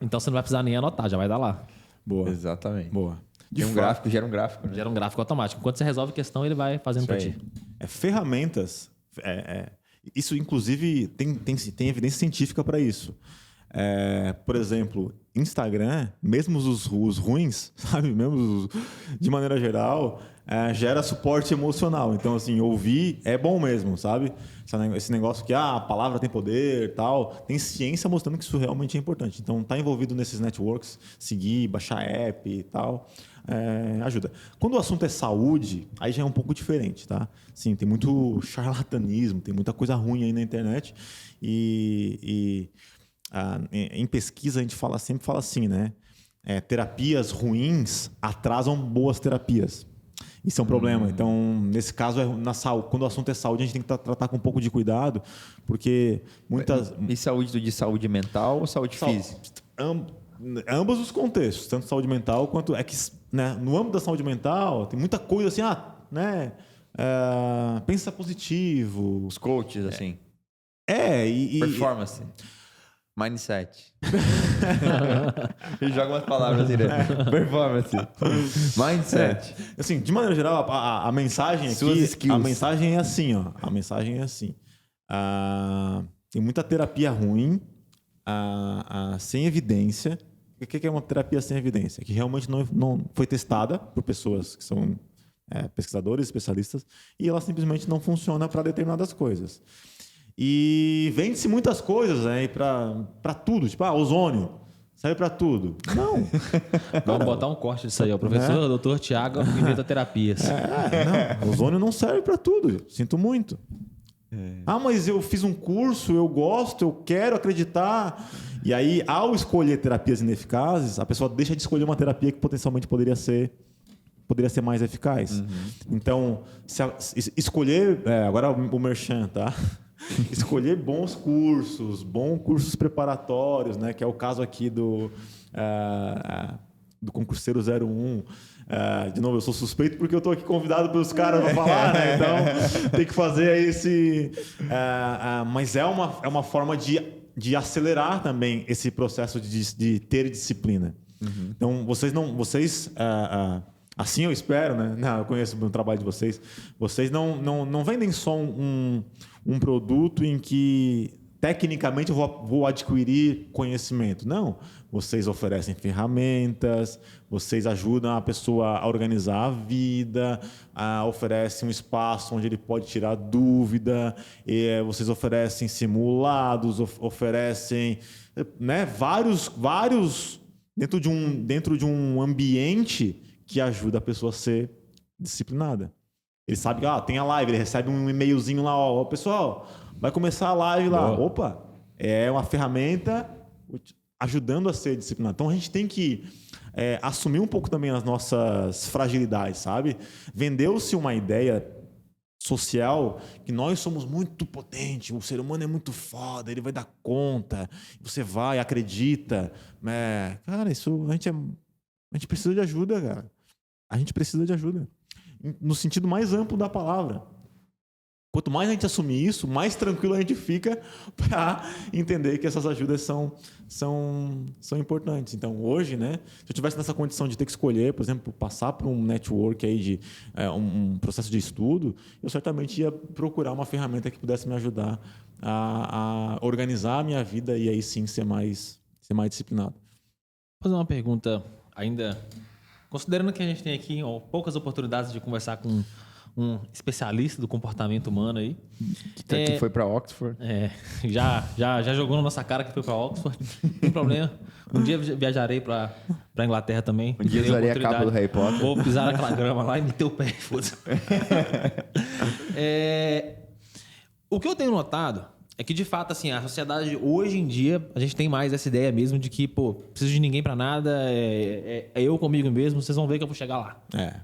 Então você não vai precisar nem anotar, já vai dar lá. Boa. Exatamente. Boa. Gera um gráfico. Né? Gera um gráfico automático. Enquanto você resolve a questão, ele vai fazendo para ti. Ferramentas. Isso, inclusive, tem evidência científica para isso. Por exemplo, Instagram, mesmo os ruins, sabe? Mesmo de maneira geral, gera suporte emocional. Então, assim, ouvir é bom mesmo, sabe? Esse negócio que a palavra tem poder, tal, tem ciência mostrando que isso realmente é importante. Então, tá envolvido nesses networks, seguir, baixar app e tal, ajuda. Quando o assunto é saúde, aí já é um pouco diferente, tá? Sim, tem muito charlatanismo, tem muita coisa ruim aí na internet em pesquisa a gente sempre fala assim, né? Terapias ruins atrasam boas terapias. Isso é um problema. Então, nesse caso, quando o assunto é saúde, a gente tem que tratar com um pouco de cuidado, porque muitas... E saúde de saúde mental ou saúde física? Ambos os contextos, tanto saúde mental quanto... É que, né, no âmbito da saúde mental, tem muita coisa assim, né? Pensa positivo. Os coaches, assim. Performance. Mindset. E joga umas palavras aí, né? Performance. Mindset. Assim, de maneira geral, a mensagem aqui... A mensagem é assim, ó. A mensagem é assim. Tem muita terapia ruim, sem evidência. O que é uma terapia sem evidência? Que realmente não foi testada por pessoas que são pesquisadores, especialistas, e ela simplesmente não funciona para determinadas coisas. E vende-se muitas coisas para tudo. Tipo, ozônio. Serve para tudo. Não. Vamos botar um corte disso aí. O professor Dr. Thiago inventa terapias. Não. Ozônio não serve para tudo. Sinto muito. Mas eu fiz um curso, eu gosto, eu quero acreditar. E aí, ao escolher terapias ineficazes, a pessoa deixa de escolher uma terapia que potencialmente poderia ser mais eficaz. Então, escolher... agora o merchan, tá? Escolher bons cursos preparatórios, né? Que é o caso aqui do concurseiro 01. De novo, eu sou suspeito porque eu estou aqui convidado pelos caras para falar, né? Então tem que fazer aí mas é uma forma de acelerar também esse processo de ter disciplina. Então vocês assim eu espero, né? Eu conheço o trabalho de vocês. Vocês não vendem só um produto em que tecnicamente eu vou adquirir conhecimento. Não. Vocês oferecem ferramentas, vocês ajudam a pessoa a organizar a vida, oferecem um espaço onde ele pode tirar dúvida, vocês oferecem simulados, oferecem, né, vários dentro de um ambiente que ajuda a pessoa a ser disciplinada. Ele sabe que tem a live, ele recebe um e-mailzinho lá, pessoal, vai começar a live lá. Boa. Opa, é uma ferramenta ajudando a ser disciplinado. Então a gente tem que assumir um pouco também as nossas fragilidades, sabe? Vendeu-se uma ideia social que nós somos muito potentes, o ser humano é muito foda, ele vai dar conta, você vai, acredita. Cara, isso a gente precisa de ajuda, cara. A gente precisa de ajuda. No sentido mais amplo da palavra. Quanto mais a gente assumir isso, mais tranquilo a gente fica para entender que essas ajudas são importantes. Então, hoje, né, se eu tivesse nessa condição de ter que escolher, por exemplo, passar por um network aí de um processo de estudo, eu certamente ia procurar uma ferramenta que pudesse me ajudar a organizar a minha vida e aí sim ser mais disciplinado. Vou fazer uma pergunta ainda, considerando que a gente tem aqui poucas oportunidades de conversar com um especialista do comportamento humano aí. Que foi para Oxford. Já jogou na nossa cara que foi para Oxford. Não tem problema. Um dia viajarei para Inglaterra também. Um dia usarei a capa do Harry Potter. Vou pisar naquela grama lá e meter o pé. Foda-se. O que eu tenho notado é que, de fato, assim, a sociedade, hoje em dia, a gente tem mais essa ideia mesmo de que, preciso de ninguém pra nada, é eu comigo mesmo, vocês vão ver que eu vou chegar lá.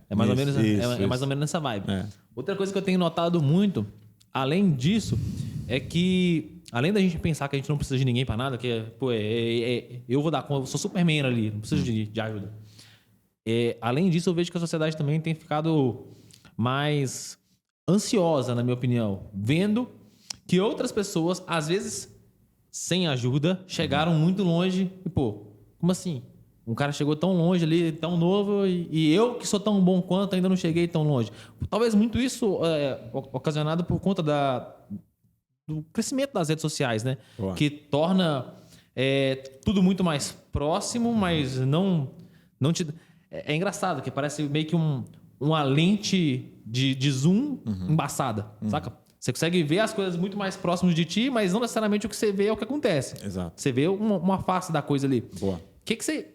É mais ou menos nessa vibe. Outra coisa que eu tenho notado muito, além disso, é que, além da gente pensar que a gente não precisa de ninguém pra nada, que, eu vou dar conta, eu sou Superman ali, não preciso de ajuda. Além disso, eu vejo que a sociedade também tem ficado mais ansiosa, na minha opinião, vendo que outras pessoas, às vezes, sem ajuda, chegaram muito longe. E, como assim? Um cara chegou tão longe ali, tão novo, e eu, que sou tão bom quanto, ainda não cheguei tão longe. Talvez muito isso ocasionado por conta do crescimento das redes sociais, né? Boa. Que torna tudo muito mais próximo, mas não te... É engraçado, que parece meio que uma lente de zoom embaçada, saca? Você consegue ver as coisas muito mais próximas de ti, mas não necessariamente o que você vê é o que acontece. Exato. Você vê uma face da coisa ali. Boa. O que você...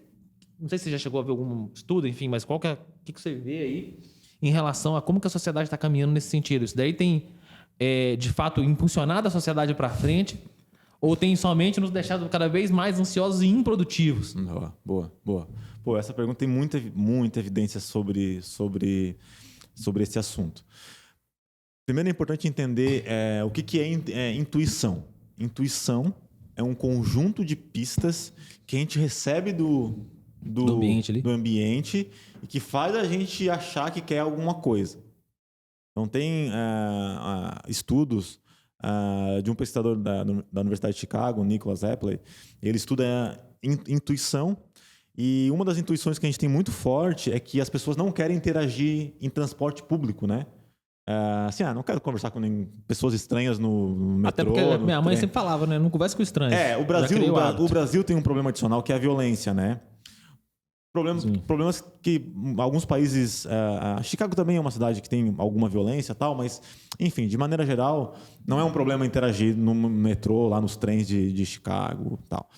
Não sei se você já chegou a ver algum estudo, enfim, mas o que você vê aí em relação a como que a sociedade está caminhando nesse sentido? Isso daí tem, de fato, impulsionado a sociedade para frente ou tem somente nos deixado cada vez mais ansiosos e improdutivos? Boa. Pô, essa pergunta tem muita evidência sobre esse assunto. Primeiro é importante entender o que é intuição. Intuição é um conjunto de pistas que a gente recebe do ambiente e que faz a gente achar que quer alguma coisa. Então, tem estudos de um pesquisador da Universidade de Chicago, Nicholas Epley. Ele estuda intuição e uma das intuições que a gente tem muito forte é que as pessoas não querem interagir em transporte público, né? Não quero conversar com pessoas estranhas no metrô. Até porque minha mãe sempre falava, né? Não conversa com estranhos. O Brasil tem um problema adicional que é a violência, né? Problemas que alguns países... Chicago também é uma cidade que tem alguma violência e tal, mas, enfim, de maneira geral, não é um problema interagir no metrô, lá nos trens de Chicago e tal.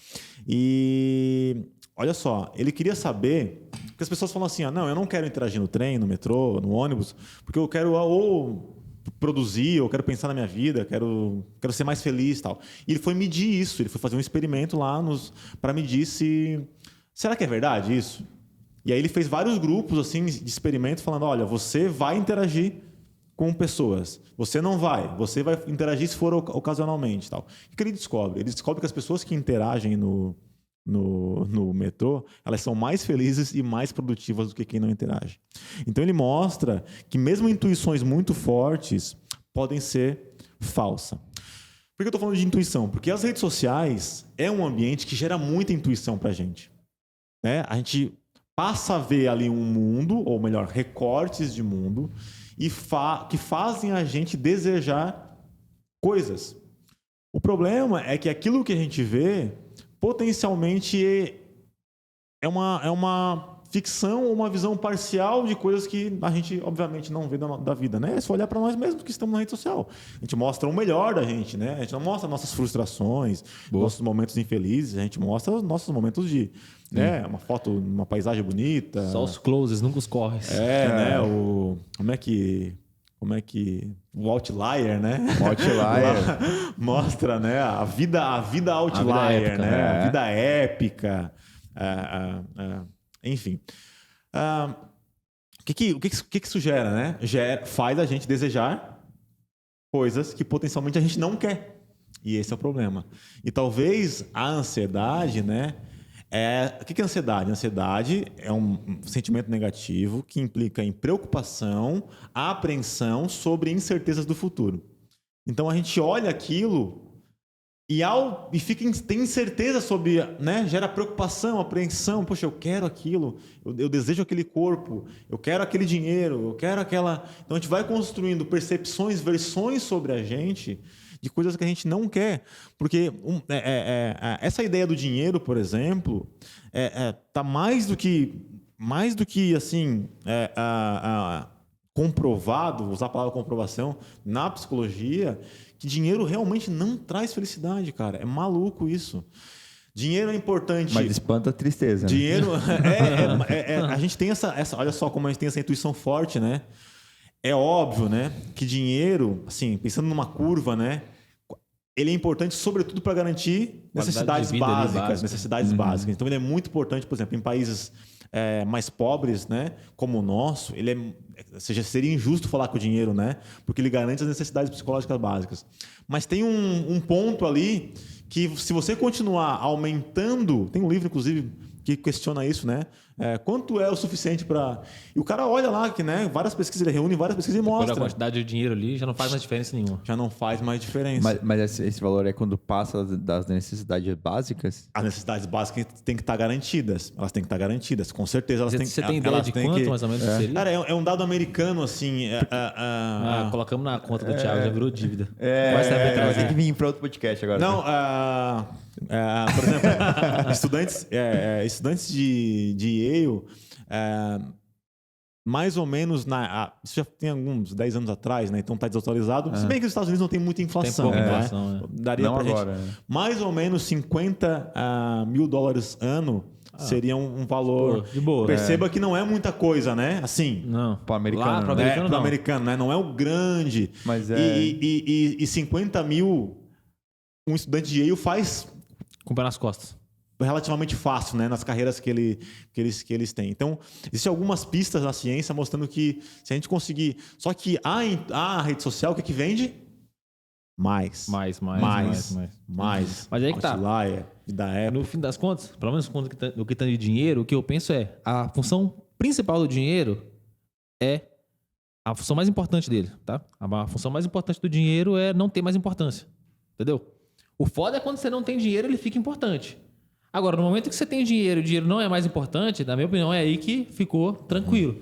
E, olha só, ele queria saber... Porque as pessoas falam assim, não, eu não quero interagir no trem, no metrô, no ônibus, porque eu quero ou produzir, eu quero pensar na minha vida, quero ser mais feliz e tal. E ele foi medir isso, ele foi fazer um experimento lá para medir se... Será que é verdade isso? E aí ele fez vários grupos assim, de experimentos falando, olha, você vai interagir com pessoas, você não vai, você vai interagir se for ocasionalmente. Tal. O que ele descobre? Ele descobre que as pessoas que interagem no metrô, elas são mais felizes e mais produtivas do que quem não interage. Então ele mostra que mesmo intuições muito fortes podem ser falsas. Por que eu estou falando de intuição? Porque as redes sociais é um ambiente que gera muita intuição para a gente. Né? A gente passa a ver ali um mundo, ou melhor, recortes de mundo, e que fazem a gente desejar coisas. O problema é que aquilo que a gente vê potencialmente é uma ficção ou uma visão parcial de coisas que a gente, obviamente, não vê da vida. Né? É só olhar para nós mesmos que estamos na rede social. A gente mostra o melhor da gente. Né? A gente não mostra nossas frustrações, nossos momentos infelizes. A gente mostra os nossos momentos de... Né? Uma foto, uma paisagem bonita. Só os closes, nunca os corres. Né? Como é que... O outlier, né? O outlier. Mostra, né? A vida outlier, épica, né? A vida épica. Enfim. O que isso gera, né? Faz a gente desejar coisas que potencialmente a gente não quer. E esse é o problema. E talvez a ansiedade, né? O que é ansiedade? Ansiedade é um sentimento negativo que implica em preocupação, apreensão sobre incertezas do futuro. Então a gente olha aquilo e tem incerteza sobre, né? Gera preocupação, apreensão. Poxa, eu quero aquilo, eu desejo aquele corpo, eu quero aquele dinheiro, eu quero aquela... Então a gente vai construindo percepções, versões sobre a gente de coisas que a gente não quer. Porque essa ideia do dinheiro, por exemplo, tá mais do que assim, comprovado, vou usar a palavra comprovação, na psicologia, que dinheiro realmente não traz felicidade, cara. É maluco isso. Dinheiro é importante. Mas espanta a tristeza. Dinheiro a gente tem essa... Olha só como a gente tem essa intuição forte, né? É óbvio, né, que dinheiro, assim, pensando numa curva, né, ele é importante sobretudo para garantir necessidades básicas. Então ele é muito importante, por exemplo, em países mais pobres, né, como o nosso, seria injusto falar com o dinheiro, né, porque ele garante as necessidades psicológicas básicas. Mas tem um ponto ali que se você continuar aumentando, tem um livro inclusive que questiona isso, né? Quanto é o suficiente para... E o cara olha lá que, né, várias pesquisas, ele reúne várias pesquisas e Por mostra. a quantidade de dinheiro ali, já não faz mais diferença nenhuma. Já não faz mais diferença. Mas esse valor é quando passa das necessidades básicas? As necessidades básicas têm que estar garantidas. Elas têm que estar garantidas. Com certeza elas têm que... Você tem ideia de quanto mais ou menos seria? Cara, é um dado americano, assim... Colocamos na conta do Thiago, já virou dívida. Vai ter que vir para outro podcast agora. Não, por exemplo, estudantes de Yale, mais ou menos, isso já tem alguns 10 anos atrás, né? Então está desatualizado. Se bem que os Estados Unidos não tem muita inflação. Tem pouca né? inflação, Daria não pra agora, gente, né? mais ou menos $50 mil ano seria um valor... De boa. Perceba que não é muita coisa, né? Assim... Não. Pro americano, Lá, pro né? americano, Pro não. americano, né? Não é o grande. Mas E 50 mil, um estudante de Yale faz Com o pé nas costas. relativamente fácil, né? Nas carreiras que eles têm. Então, existem algumas pistas na ciência mostrando que se a gente conseguir... Só que a rede social, o que vende? Mais. Mais. Mas aí que tá. Outlier, da Apple. No fim das contas, pelo menos no que tá de dinheiro, o que eu penso é a função principal do dinheiro é a função mais importante dele, tá? A função mais importante do dinheiro é não ter mais importância, entendeu? O foda é quando você não tem dinheiro, ele fica importante. Agora, no momento que você tem dinheiro e o dinheiro não é mais importante, na minha opinião, é aí que ficou tranquilo.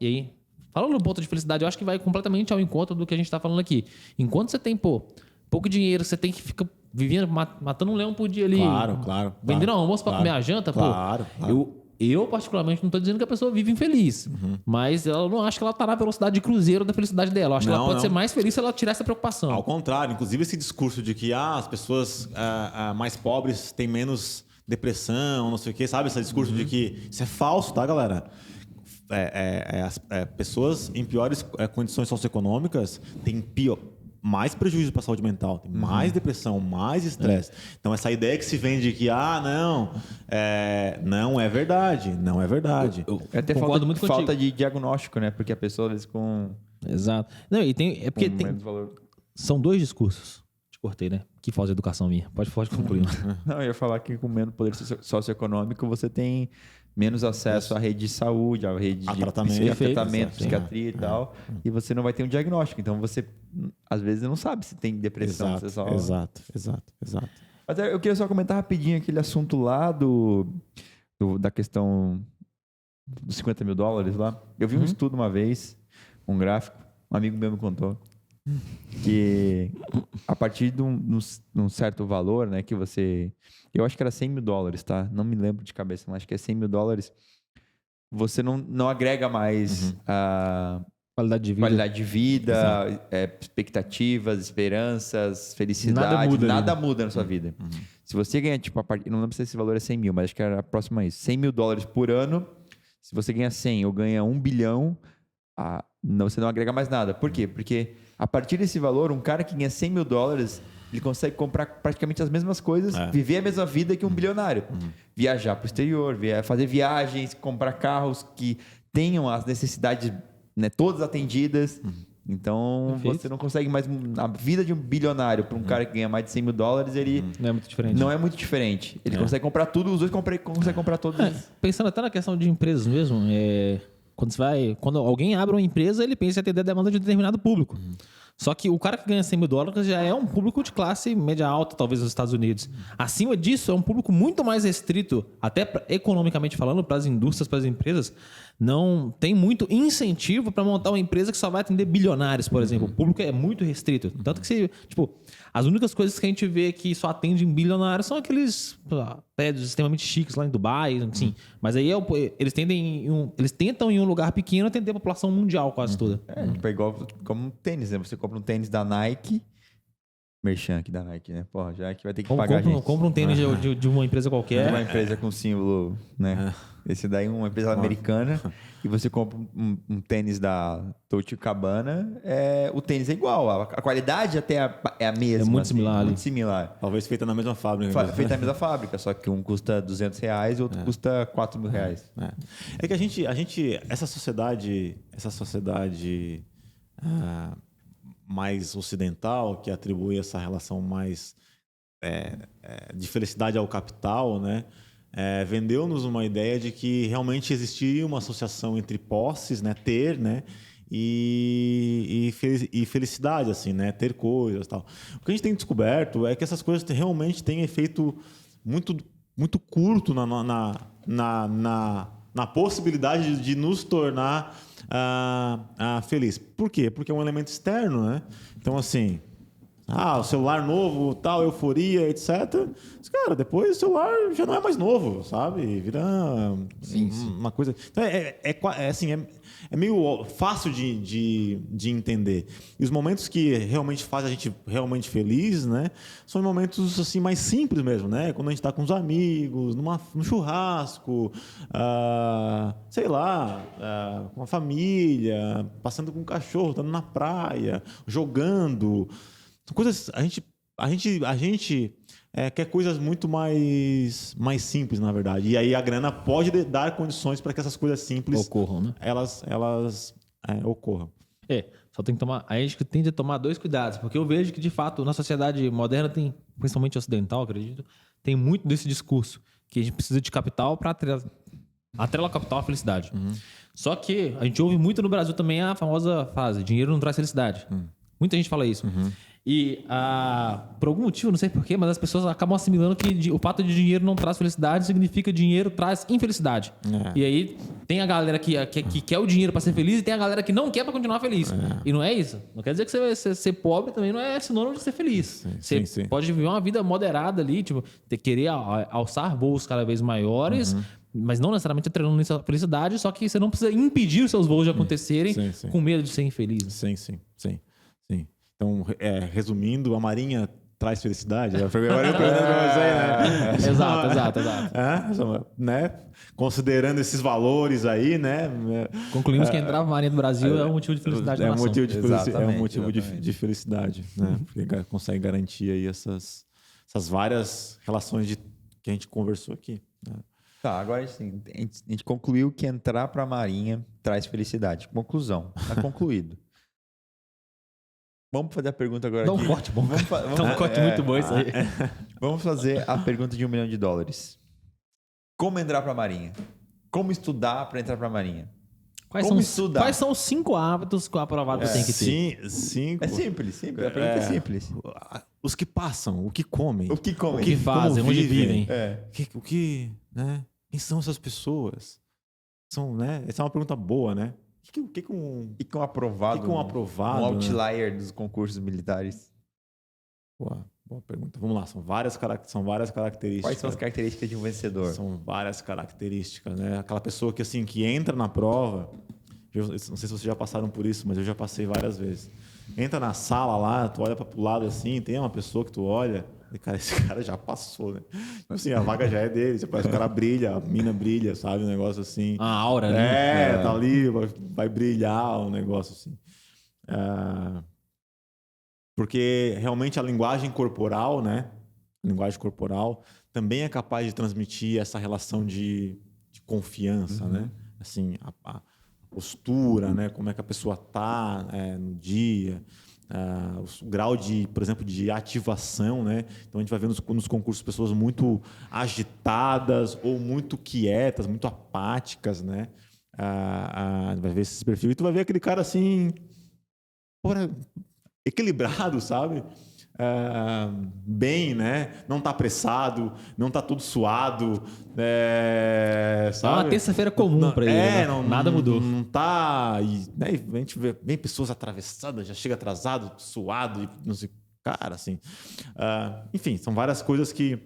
E aí, falando no ponto de felicidade, eu acho que vai completamente ao encontro do que a gente tá falando aqui. Enquanto você tem, pouco dinheiro, você tem que ficar vivendo, matando um leão por dia ali. Claro. Vendendo almoço pra comer a janta, Claro. Eu, particularmente, não tô dizendo que a pessoa vive infeliz. Mas eu não acho que ela tá na velocidade de cruzeiro da felicidade dela. Eu acho que ela pode ser mais feliz se ela tirar essa preocupação. Ao contrário, inclusive esse discurso de que as pessoas mais pobres têm menos depressão, não sei o quê, sabe? Esse discurso de que isso é falso, tá, galera? Pessoas em piores condições socioeconômicas têm mais prejuízo para a saúde mental, tem mais depressão, mais estresse. Então, essa ideia que se vende que, não é verdade. Não é verdade. Eu até Concordo muito falta contigo. de diagnóstico, né? Porque a pessoa, às vezes, com Exato. Não, e tem... É porque menos valor... são dois discursos. Te cortei, né? Que falta de educação minha. Pode concluir. Não, eu ia falar que com menos poder socioeconômico você tem menos acesso à rede de saúde, à rede de tratamento, psiquiatria e tal, e você não vai ter um diagnóstico. Então você, às vezes, não sabe se tem depressão. Exato. Mas eu queria só comentar rapidinho aquele assunto lá da questão dos $50 mil lá. Eu vi um estudo uma vez, um gráfico, um amigo meu me contou, que a partir de um certo valor, né, que você... Eu acho que era $100 mil, tá? Não me lembro de cabeça, mas acho que é $100 mil. Você não agrega mais a qualidade de vida, expectativas, esperanças, felicidade. Nada muda na sua vida. Se você ganha, tipo, não lembro se esse valor é 100 mil, mas acho que era próximo a isso. $100 mil por ano. Se você ganha 100 ou ganha 1 bilhão, você não agrega mais nada. Por quê? Porque a partir desse valor, um cara que ganha $100 mil, ele consegue comprar praticamente as mesmas coisas, viver a mesma vida que um bilionário. Viajar para o exterior, fazer viagens, comprar carros que tenham as necessidades, né, todas atendidas. Então, você não consegue mais... A vida de um bilionário para um cara que ganha mais de $100 mil, ele... Não é muito diferente. Não é muito diferente. Ele consegue comprar tudo, os dois conseguem comprar todos. Pensando até na questão de empresas mesmo, quando alguém abre uma empresa, ele pensa em atender a demanda de um determinado público. Só que o cara que ganha $100 mil já é um público de classe média alta, talvez, nos Estados Unidos. Acima disso, é um público muito mais restrito, até economicamente falando, para as indústrias, para as empresas. Não tem muito incentivo para montar uma empresa que só vai atender bilionários, por exemplo. O público é muito restrito. Tanto que, as únicas coisas que a gente vê que só atendem bilionários são aqueles prédios extremamente chiques lá em Dubai, assim. Mas aí eles tentam em um lugar pequeno atender a população mundial quase toda. Tipo, é igual como um tênis, né? Você compra um tênis da Nike, merchan aqui da Nike, né? Porra, já é que vai ter que pagar a gente. Compra um tênis de uma empresa qualquer. De uma empresa com símbolo, né? Esse daí é uma empresa americana e você compra um tênis da Dolce & Gabbana, o tênis é igual, a qualidade até é a mesma. É muito similar ali. Muito similar. Talvez feita na mesma fábrica. Feita na mesma fábrica, só que um custa R$200 e outro custa R$4 mil. É que a gente essa sociedade mais ocidental, que atribui essa relação mais de felicidade ao capital, né? Vendeu-nos uma ideia de que realmente existia uma associação entre posses, né? Ter, né? E felicidade, assim, né? Ter coisas, tal. O que a gente tem descoberto é que essas coisas realmente têm efeito muito, muito curto na possibilidade de nos tornar feliz. Por quê? Porque é um elemento externo, né? Então, assim, o celular novo, tal, euforia, etc. Mas, cara, depois o celular já não é mais novo, sabe? Vira uma coisa... Então, é meio fácil de entender. E os momentos que realmente fazem a gente realmente feliz, né? São momentos assim, mais simples mesmo, né? Quando a gente está com os amigos, num churrasco, sei lá, com a família, passando com o cachorro, estando na praia, jogando... Coisas, a gente quer coisas muito mais simples, na verdade. E aí a grana pode dar condições para que essas coisas simples Ocorram, né? Elas ocorram. Só tem que tomar. A gente tem que tomar 2 cuidados, porque eu vejo que, de fato, na sociedade moderna tem, principalmente ocidental, acredito, tem muito desse discurso que a gente precisa de capital para atrelar o capital à felicidade. Só que a gente ouve muito no Brasil também a famosa frase: dinheiro não traz felicidade. Muita gente fala isso. E por algum motivo, não sei porquê, mas as pessoas acabam assimilando que o fato de dinheiro não traz felicidade significa dinheiro traz infelicidade. E aí tem a galera que quer o dinheiro para ser feliz e tem a galera que não quer para continuar feliz. E não é isso. Não quer dizer que você ser pobre também não é sinônimo de ser feliz. Você pode viver uma vida moderada ali, tipo, querer alçar voos cada vez maiores, mas não necessariamente atrelando nisso a felicidade, só que você não precisa impedir os seus voos de acontecerem com medo de ser infeliz. Sim. Então, resumindo, a Marinha traz felicidade? Agora eu pergunto pra você, né? Exato. Né? Considerando esses valores aí, né? Concluímos que entrar na Marinha do Brasil é um motivo de felicidade da nação. É um motivo de felicidade, né? Porque consegue garantir aí essas várias relações que a gente conversou aqui. Né? Tá, agora assim, a gente concluiu que entrar para a Marinha traz felicidade. Conclusão, tá concluído. Vamos fazer a pergunta agora Dá um aqui. corte bom. Dá um corte muito bom isso aí. Vamos fazer a pergunta de $1 milhão. Como entrar para a Marinha? Como estudar para entrar para a Marinha? Quais são os 5 hábitos que o aprovado tem que ter? Cinco. É simples. A pergunta é simples. Os que passam, o que comem. O que comem. O que fazem, onde vivem. Né? Quem são essas pessoas? Essa é uma pergunta boa, né? O que um aprovado? Um outlier dos concursos militares. Boa pergunta. Vamos lá, são várias características. Quais são as características de um vencedor? São várias características, né? Aquela pessoa que entra na prova, eu não sei se vocês já passaram por isso, mas eu já passei várias vezes. Entra na sala lá, tu olha pro lado assim, tem uma pessoa que tu olha, e cara, esse cara já passou, né? Tipo assim, a vaga já é dele, você parece que o cara brilha, a mina brilha, sabe? Um negócio assim. A aura ali. Tá ali, vai brilhar, um negócio assim. Porque realmente a linguagem corporal, né? A linguagem corporal também é capaz de transmitir essa relação de confiança, né? Assim, a postura, né? Como é que a pessoa tá no dia, o grau de, por exemplo, de ativação, né? Então a gente vai ver nos concursos pessoas muito agitadas ou muito quietas, muito apáticas, né? Vai ver esse perfil e tu vai ver aquele cara assim, equilibrado, sabe? Bem, né? Não tá apressado, não tá todo suado, sabe? É uma terça-feira comum para ele, né? Nada mudou. Não tá... né? A gente vê pessoas atravessadas, já chega atrasado, suado, e não sei... Cara, assim... enfim, são várias coisas que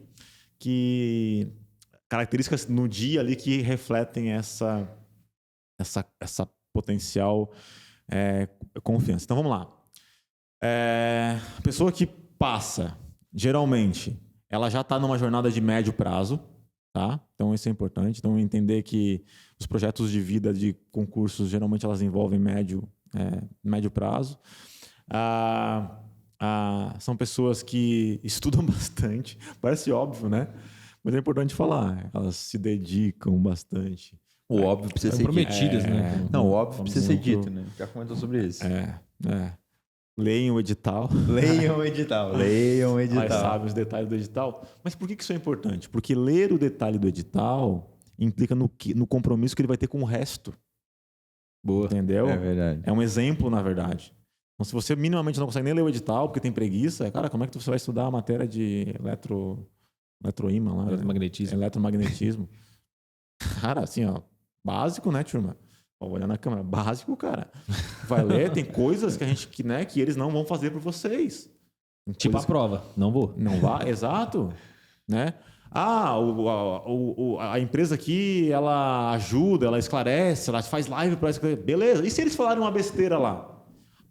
características no dia ali que refletem essa potencial confiança. Então, vamos lá. A pessoa que passa, geralmente, ela já está numa jornada de médio prazo, tá? Então, isso é importante. Então, entender que os projetos de vida de concursos, geralmente, elas envolvem médio prazo. São pessoas que estudam bastante. Parece óbvio, né? Mas é importante falar. Elas se dedicam bastante. O óbvio precisa ser prometidas, dito. né? Não, o óbvio precisa ser dito, né? Já comentou sobre isso. Leiam o edital. Leiam o edital. Leiam o Mas edital. sabem os detalhes do edital. Mas por que isso é importante? Porque ler o detalhe do edital implica no compromisso que ele vai ter com o resto. Boa. Entendeu? É verdade. É um exemplo, na verdade. Então, se você minimamente não consegue nem ler o edital porque tem preguiça, cara, como é que você vai estudar a matéria de eletroímã lá? Eletromagnetismo. Eletromagnetismo. Cara, assim, ó, básico, né, turma? Ó, olhar na câmera, básico, cara. Vai ler, tem coisas que a gente, que eles não vão fazer por vocês. Tem Tipo a coisas prova. Não vou. não vai, exato, né? A empresa aqui, ela ajuda, ela esclarece, ela faz live para esclarecer. Beleza. E se eles falarem uma besteira lá?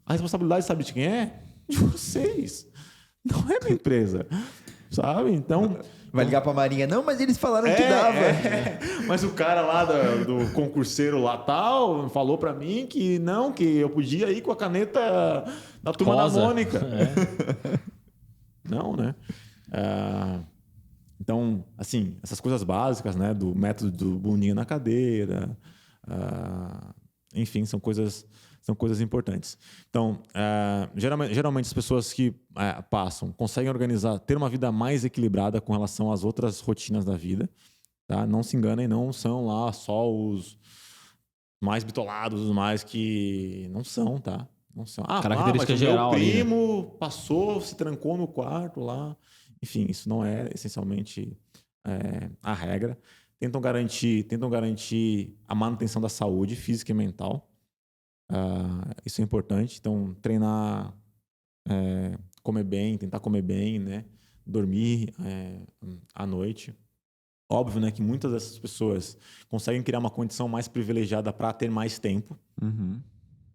A responsabilidade, sabe de quem é? De vocês. Não é minha empresa. Sabe? Então... Vai ligar pra Marinha. Não, mas eles falaram que dava. Mas o cara lá do concurseiro lá tal falou para mim que não, que eu podia ir com a caneta da turma Rosa. da Mônica. Não, né? Então, assim, essas coisas básicas, né? Do método do bundinha na cadeira, enfim, são coisas importantes. Então, geralmente as pessoas que passam conseguem organizar, ter uma vida mais equilibrada com relação às outras rotinas da vida. Tá? Não se enganem, não são lá só os mais bitolados, os mais que... Não são, tá? Não são. Característica mas geral o meu ali, né? primo passou, se trancou no quarto lá. Enfim, isso não é essencialmente a regra. Tentam garantir a manutenção da saúde física e mental. Isso é importante. Então, treinar, comer bem, tentar comer bem, né? Dormir à noite. Óbvio, né, que muitas dessas pessoas conseguem criar uma condição mais privilegiada para ter mais tempo. Uhum.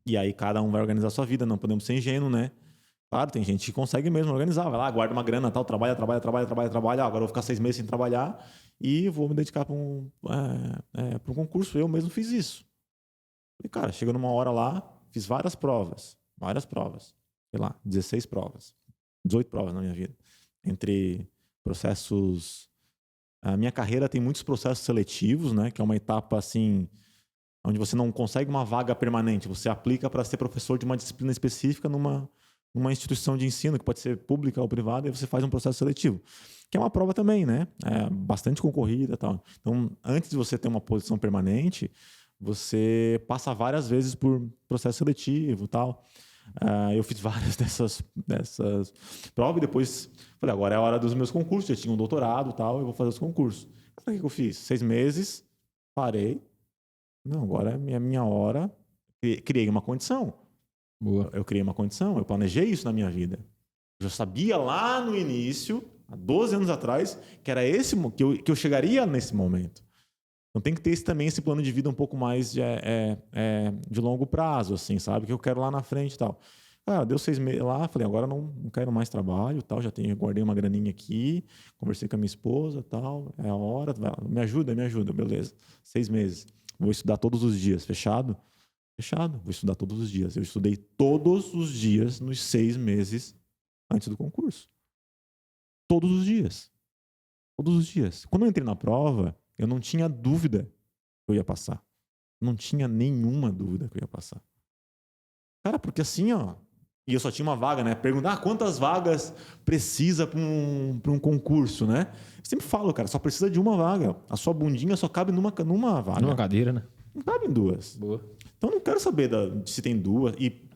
E aí cada um vai organizar a sua vida. Não podemos ser ingênuos, né? Claro, tem gente que consegue mesmo organizar. Vai lá, guarda uma grana, tal, trabalha. Agora eu vou ficar 6 meses sem trabalhar e vou me dedicar para um concurso. Eu mesmo fiz isso. E, cara, chega numa hora lá, fiz várias provas. Sei lá, 16 provas. 18 provas na minha vida. Entre processos... A minha carreira tem muitos processos seletivos, né? Que é uma etapa, assim, onde você não consegue uma vaga permanente. Você aplica para ser professor de uma disciplina específica numa instituição de ensino, que pode ser pública ou privada, e você faz um processo seletivo. Que é uma prova também, né? É bastante concorrida e tal. Então, antes de você ter uma posição permanente, você passa várias vezes por processo seletivo e tal. Eu fiz várias dessas provas e depois falei, agora é a hora dos meus concursos. Já tinha um doutorado e tal, eu vou fazer os concursos. O que eu fiz? 6 meses, parei. Não, agora é a minha hora. Criei uma condição. Boa. Eu criei uma condição, eu planejei isso na minha vida. Eu já sabia lá no início, há 12 anos atrás, que era que eu chegaria nesse momento. Então tem que ter também esse plano de vida um pouco mais de longo prazo, assim, sabe? Que eu quero lá na frente e tal. Cara, deu 6 meses lá, falei, agora não quero mais trabalho, tal, guardei uma graninha aqui, conversei com a minha esposa, tal, é a hora, me ajuda, beleza. 6 meses. Vou estudar todos os dias, fechado? Fechado, vou estudar todos os dias. Eu estudei todos os dias nos 6 meses antes do concurso. Todos os dias. Todos os dias. Quando eu entrei na prova, eu não tinha dúvida que eu ia passar. Não tinha nenhuma dúvida que eu ia passar. Cara, porque assim, ó... E eu só tinha uma vaga, né? Perguntar quantas vagas precisa para um concurso, né? Eu sempre falo, cara, só precisa de uma vaga. A sua bundinha só cabe numa vaga. Numa cadeira, né? Não cabe em 2. Boa. Então, eu não quero saber se tem 2. E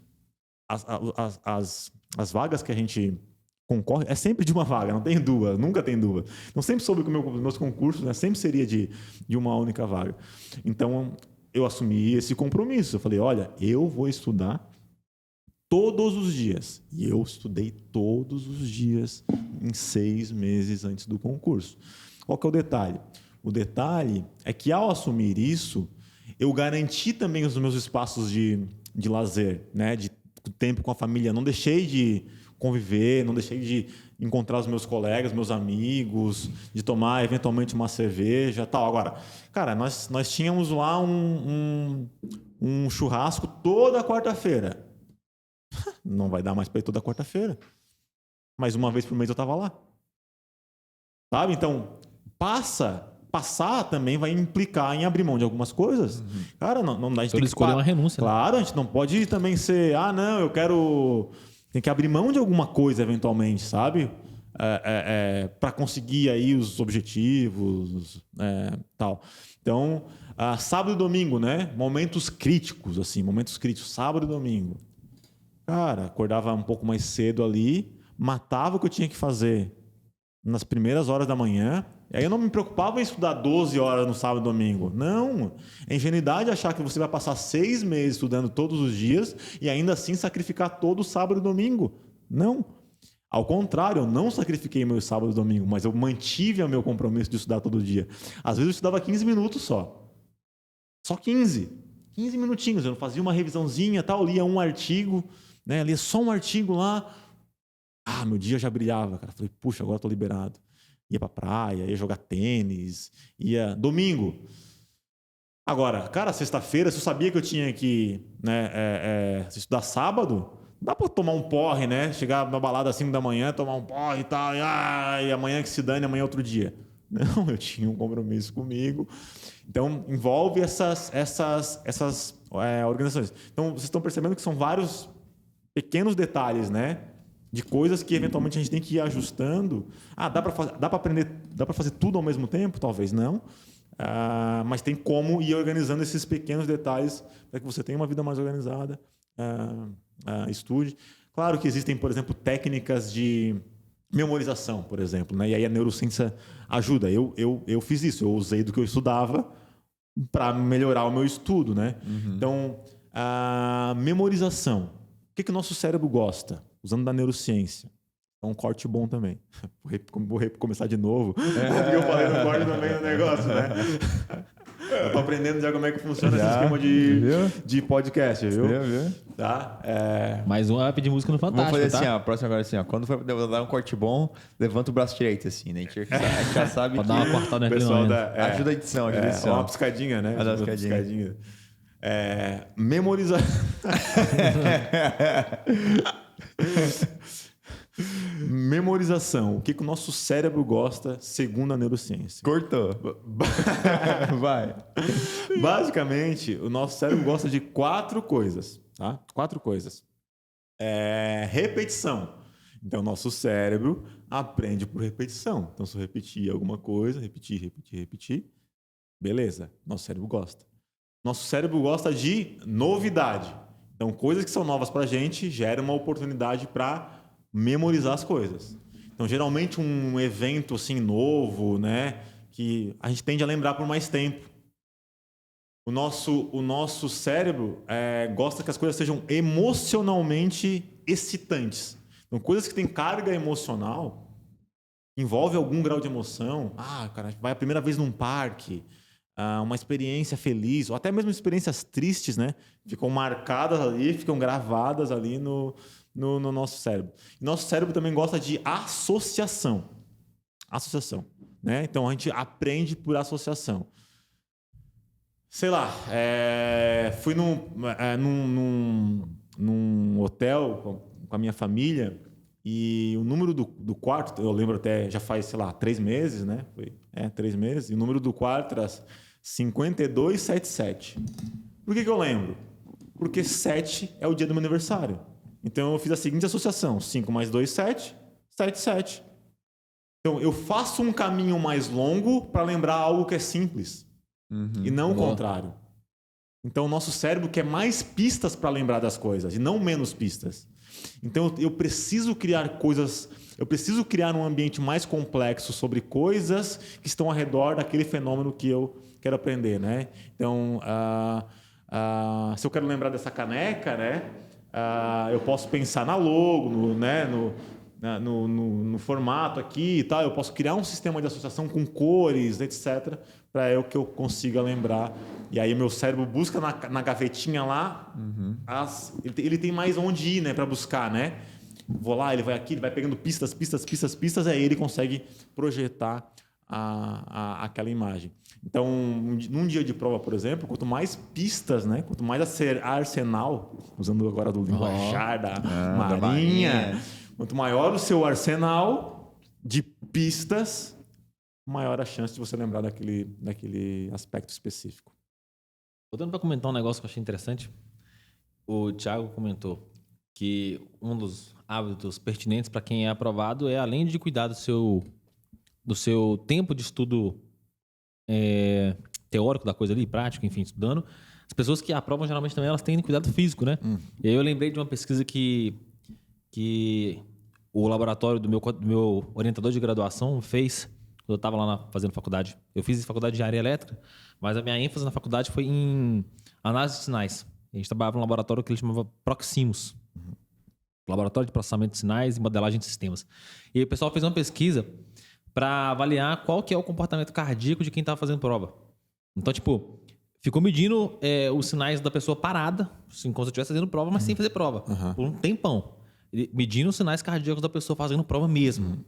as vagas que a gente concorre é sempre de uma vaga, não tem 2, nunca tem 2. Então, sempre soube que meus concursos, né, sempre seria de uma única vaga. Então, eu assumi esse compromisso. Eu falei, olha, eu vou estudar todos os dias. E eu estudei todos os dias em 6 meses antes do concurso. Qual que é o detalhe? O detalhe é que, ao assumir isso, eu garanti também os meus espaços de lazer, né? De tempo com a família. Não deixei de conviver, não deixei de encontrar os meus colegas, meus amigos, de tomar eventualmente uma cerveja, tal. Agora, cara, nós tínhamos lá um churrasco toda quarta-feira. Não vai dar mais para ir toda quarta-feira. Mas uma vez por mês eu estava lá. Sabe? Então, passar também vai implicar em abrir mão de algumas coisas. Uhum. Cara, não dá. A gente tem que escolher uma renúncia. Claro, né? A gente não pode também ser, não, eu quero tem que abrir mão de alguma coisa eventualmente, sabe? Para conseguir aí os objetivos, tal. Então, sábado e domingo, né? Momentos críticos, assim, momentos críticos, sábado e domingo. Cara, acordava um pouco mais cedo ali, matava o que eu tinha que fazer nas primeiras horas da manhã. E aí eu não me preocupava em estudar 12 horas no sábado e domingo. Não. É ingenuidade achar que você vai passar 6 meses estudando todos os dias e ainda assim sacrificar todo o sábado e domingo. Não. Ao contrário, eu não sacrifiquei meu sábado e domingo, mas eu mantive o meu compromisso de estudar todo dia. Às vezes eu estudava 15 minutos só. Só 15. 15 minutinhos. Eu não fazia uma revisãozinha, tal, lia um artigo, né? Lia só um artigo lá. Meu dia já brilhava, cara. Falei, puxa, agora eu tô liberado. Ia pra praia, ia jogar tênis, ia... Domingo. Agora, cara, sexta-feira, se eu sabia que eu tinha que estudar sábado, dá pra tomar um porre, né? Chegar na balada às 5 da manhã, tomar um porre e tal, e amanhã que se dane, amanhã é outro dia. Não, eu tinha um compromisso comigo. Então, envolve essas organizações. Então, vocês estão percebendo que são vários pequenos detalhes, né? De coisas que eventualmente a gente tem que ir ajustando. Dá para aprender, dá para fazer tudo ao mesmo tempo? Talvez não. Mas tem como ir organizando esses pequenos detalhes para que você tenha uma vida mais organizada, estude. Claro que existem, por exemplo, técnicas de memorização, por exemplo, né? E aí a neurociência ajuda. Eu fiz isso, eu usei do que eu estudava para melhorar o meu estudo, né? Uhum. Então, a memorização. O que o nosso cérebro gosta? Usando da neurociência. É um corte bom também. Vou começar de novo. Eu falei no corte no meio do negócio, né? Eu tô aprendendo já como é que funciona esse esquema de podcast, viu? Tá? Mais um vai pedir música no Fantástico. Vamos fazer tá? assim, ó. Próximo agora assim, ó. Quando for dar um corte bom, levanta o braço direito, assim, né? A gente já sabe. Pode dar uma cortada naquele momento. Ajuda a edição, ajuda a edição. Uma piscadinha, né? Uma piscadinha. Memorizar. Memorização. O que o nosso cérebro gosta, segundo a neurociência? Cortou. Vai. Basicamente, o nosso cérebro gosta de 4 coisas. Tá? 4 coisas. Repetição. Então, nosso cérebro aprende por repetição. Então, se eu repetir alguma coisa, repetir, beleza. Nosso cérebro gosta. Nosso cérebro gosta de novidade. Então, coisas que são novas para a gente geram uma oportunidade para memorizar as coisas. Então, geralmente, um evento assim novo, né, que a gente tende a lembrar por mais tempo. O nosso cérebro gosta que as coisas sejam emocionalmente excitantes. Então, coisas que têm carga emocional, envolve algum grau de emoção. Cara, vai a primeira vez num parque, uma experiência feliz, ou até mesmo experiências tristes, né? Ficam marcadas ali, ficam gravadas ali no nosso cérebro. E nosso cérebro também gosta de associação. Né? Então, a gente aprende por associação. Sei lá, fui num hotel com a minha família e o número do quarto, eu lembro até, já faz, sei lá, 3 meses, né? 3 meses. E o número do quarto era 5277. Por que eu lembro? Porque 7 é o dia do meu aniversário. Então, eu fiz a seguinte associação. 5 mais 2, 7. 7, 7. Então, eu faço um caminho mais longo para lembrar algo que é simples. E não o contrário. Então, o nosso cérebro quer mais pistas para lembrar das coisas e não menos pistas. Então, eu preciso criar coisas... Eu preciso criar um ambiente mais complexo sobre coisas que estão ao redor daquele fenômeno que eu quero aprender, né? Então, se eu quero lembrar dessa caneca, né? Eu posso pensar na logo, no formato aqui e tal. Eu posso criar um sistema de associação com cores, etc., para que eu consiga lembrar. E aí, meu cérebro busca na gavetinha lá. Ele tem mais onde ir, né, para buscar, né? Vou lá, ele vai aqui, ele vai pegando pistas, aí ele consegue projetar aquela imagem. Então, num dia de prova, por exemplo, quanto mais pistas, né, quanto mais arsenal, usando agora do linguajar da Marinha, quanto maior o seu arsenal de pistas, maior a chance de você lembrar daquele aspecto específico. Voltando para comentar um negócio que eu achei interessante, o Thiago comentou que um dos hábitos pertinentes para quem é aprovado é, além de cuidar do seu tempo de estudo teórico da coisa ali, prático, enfim, estudando, as pessoas que aprovam geralmente também elas têm cuidado físico, né? E aí eu lembrei de uma pesquisa que o laboratório do meu orientador de graduação fez quando eu estava lá fazendo faculdade. Eu fiz faculdade de engenharia elétrica, mas a minha ênfase na faculdade foi em análise de sinais. A gente trabalhava num laboratório que ele chamava Proximus. Laboratório de processamento de sinais e modelagem de sistemas. E aí o pessoal fez uma pesquisa para avaliar qual que é o comportamento cardíaco de quem estava fazendo prova. Então, tipo, ficou medindo os sinais da pessoa parada, assim, como se eu estivesse fazendo prova, mas sem fazer prova, por um tempão. Medindo os sinais cardíacos da pessoa fazendo prova mesmo.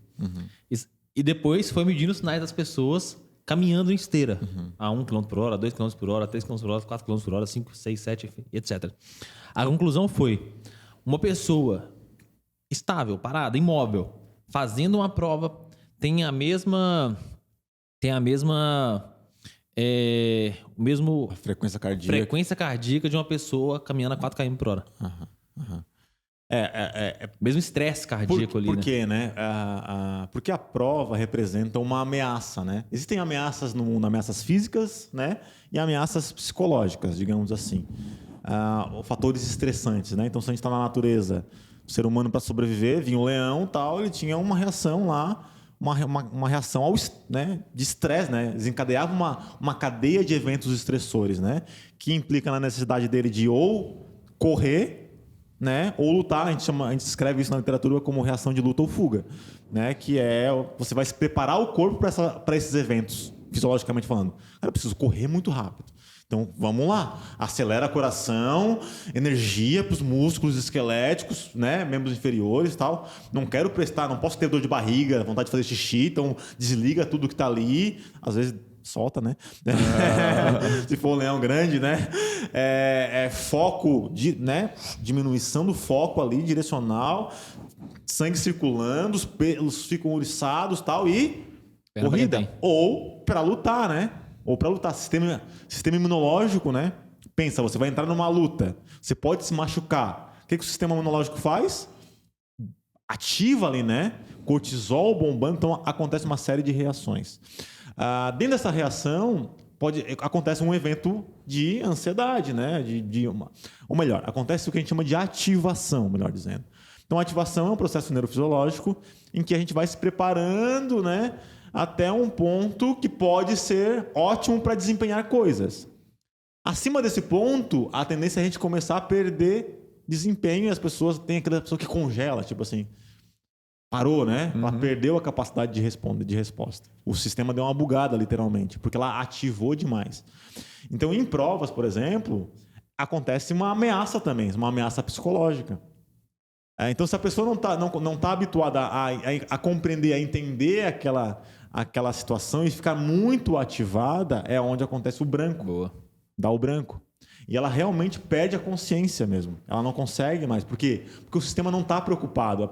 E depois foi medindo os sinais das pessoas caminhando em esteira. A 1 km por hora, 2 km por hora, 3 km por hora, 4 km por hora, 5, 6, 7, etc. A conclusão foi: uma pessoa estável, parada, imóvel, fazendo uma prova, tem a mesma frequência cardíaca de uma pessoa caminhando a 4 km por hora. Mesmo estresse cardíaco ali. Por quê, né? Porque a prova representa uma ameaça, né? Existem ameaças no mundo, ameaças físicas, né? E ameaças psicológicas, digamos assim. Fatores estressantes, né? Então, se a gente está na natureza, o ser humano, para sobreviver, vinha um leão, tal, ele tinha uma reação lá, uma reação de estresse, né? Desencadeava uma cadeia de eventos estressores, né? Que implica na necessidade dele de ou correr, né? Ou lutar. A gente escreve isso na literatura como reação de luta ou fuga, né? Que você vai se preparar o corpo para esses eventos, fisiologicamente falando. Cara, eu preciso correr muito rápido. Então, vamos lá. Acelera o coração, energia para os músculos esqueléticos, né? Membros inferiores e tal. Não posso ter dor de barriga, vontade de fazer xixi, então desliga tudo que está ali. Às vezes solta, né? Se for um leão grande, né? Foco, né? Diminuição do foco ali, direcional, sangue circulando, os pelos ficam ouriçados e tal, e corrida. Ou para lutar, né? Ou para lutar. Sistema imunológico, né? Pensa, você vai entrar numa luta, você pode se machucar. O que o sistema imunológico faz? Ativa ali, né? Cortisol bombando, então acontece uma série de reações. Dentro dessa reação, acontece um evento de ansiedade, né? Ou melhor, acontece o que a gente chama de ativação, melhor dizendo. Então, a ativação é um processo neurofisiológico em que a gente vai se preparando, né? Até um ponto que pode ser ótimo para desempenhar coisas. Acima desse ponto, a tendência é a gente começar a perder desempenho e as pessoas têm aquela pessoa que congela, tipo assim, parou, né? Ela perdeu a capacidade de resposta. O sistema deu uma bugada, literalmente, porque ela ativou demais. Então, em provas, por exemplo, acontece uma ameaça também, uma ameaça psicológica. Então, se a pessoa não tá habituada a compreender, a entender aquela situação e ficar muito ativada, é onde acontece o branco. Boa. Dá o branco. E ela realmente perde a consciência mesmo. Ela não consegue mais. Por quê? Porque o sistema não está preocupado.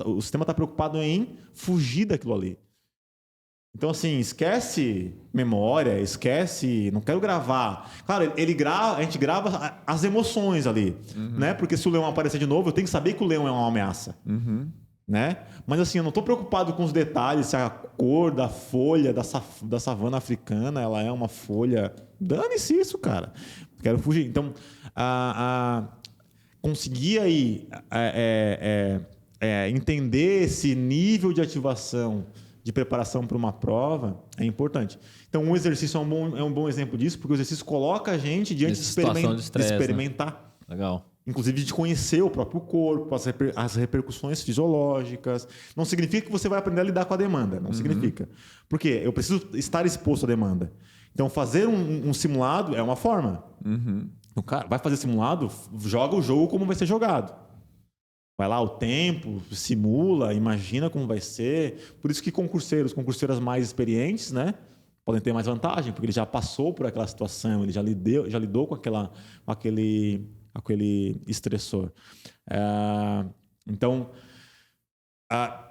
O sistema está preocupado em fugir daquilo ali. Então, assim, esquece memória, esquece... Não quero gravar. Claro, a gente grava as emoções ali, né? Porque se o leão aparecer de novo, eu tenho que saber que o leão é uma ameaça. Né? Mas, assim, eu não estou preocupado com os detalhes, se a cor da folha da savana africana ela é uma folha... Dane-se isso, cara. Quero fugir. Então, conseguir aí entender esse nível de ativação de preparação para uma prova é importante. Então, um exercício é um bom exemplo disso, porque o exercício coloca a gente diante de experimentar. Né? Legal. Inclusive de conhecer o próprio corpo, as repercussões fisiológicas. Não significa que você vai aprender a lidar com a demanda. Não significa. Porque eu preciso estar exposto à demanda. Então, fazer um simulado é uma forma. O cara vai fazer simulado, joga o jogo como vai ser jogado. Vai lá o tempo, simula, imagina como vai ser. Por isso que concurseiras mais experientes, né, podem ter mais vantagem, porque ele já passou por aquela situação, ele já lidou com aquele estressor. Então,